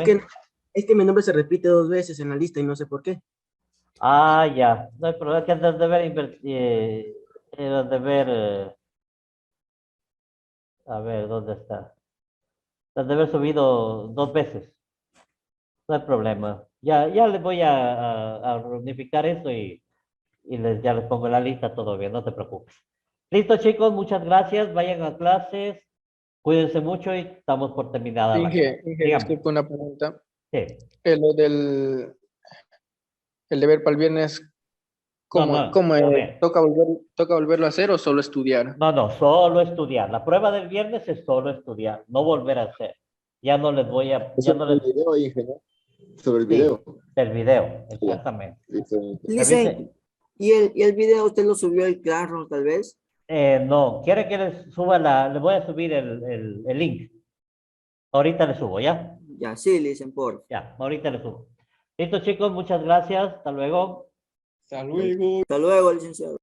Es que mi nombre se repite 2 veces en la lista y no sé por qué. Ah, ya. No hay problema, que antes de ver, a ver, ¿dónde está? Has de haber subido 2 veces. No hay problema. Ya les voy a reunificar eso y ya les pongo en la lista, todo bien, no te preocupes. Listo, chicos, muchas gracias. Vayan a clases. Cuídense mucho y estamos por terminada. Inge, Dígame. disculpe una pregunta. Sí. Lo del el deber para el viernes, ¿cómo, No, cómo es? a ver. ¿Toca volverlo a hacer o solo estudiar? No, solo estudiar. La prueba del viernes es solo estudiar, no volver a hacer. Ya no les voy a... Ya no Sobre les... el video, Inge, ¿no? Sobre el Sí, video. del video, exactamente. Listen, ¿y el video usted lo subió al Classroom, tal vez? No, quiere que les suba le voy a subir el link. Ahorita le subo, ¿ya? Ya, sí, listen, por. Ya, ahorita le subo. Listo, chicos, muchas gracias. Hasta luego. Hasta luego, licenciado.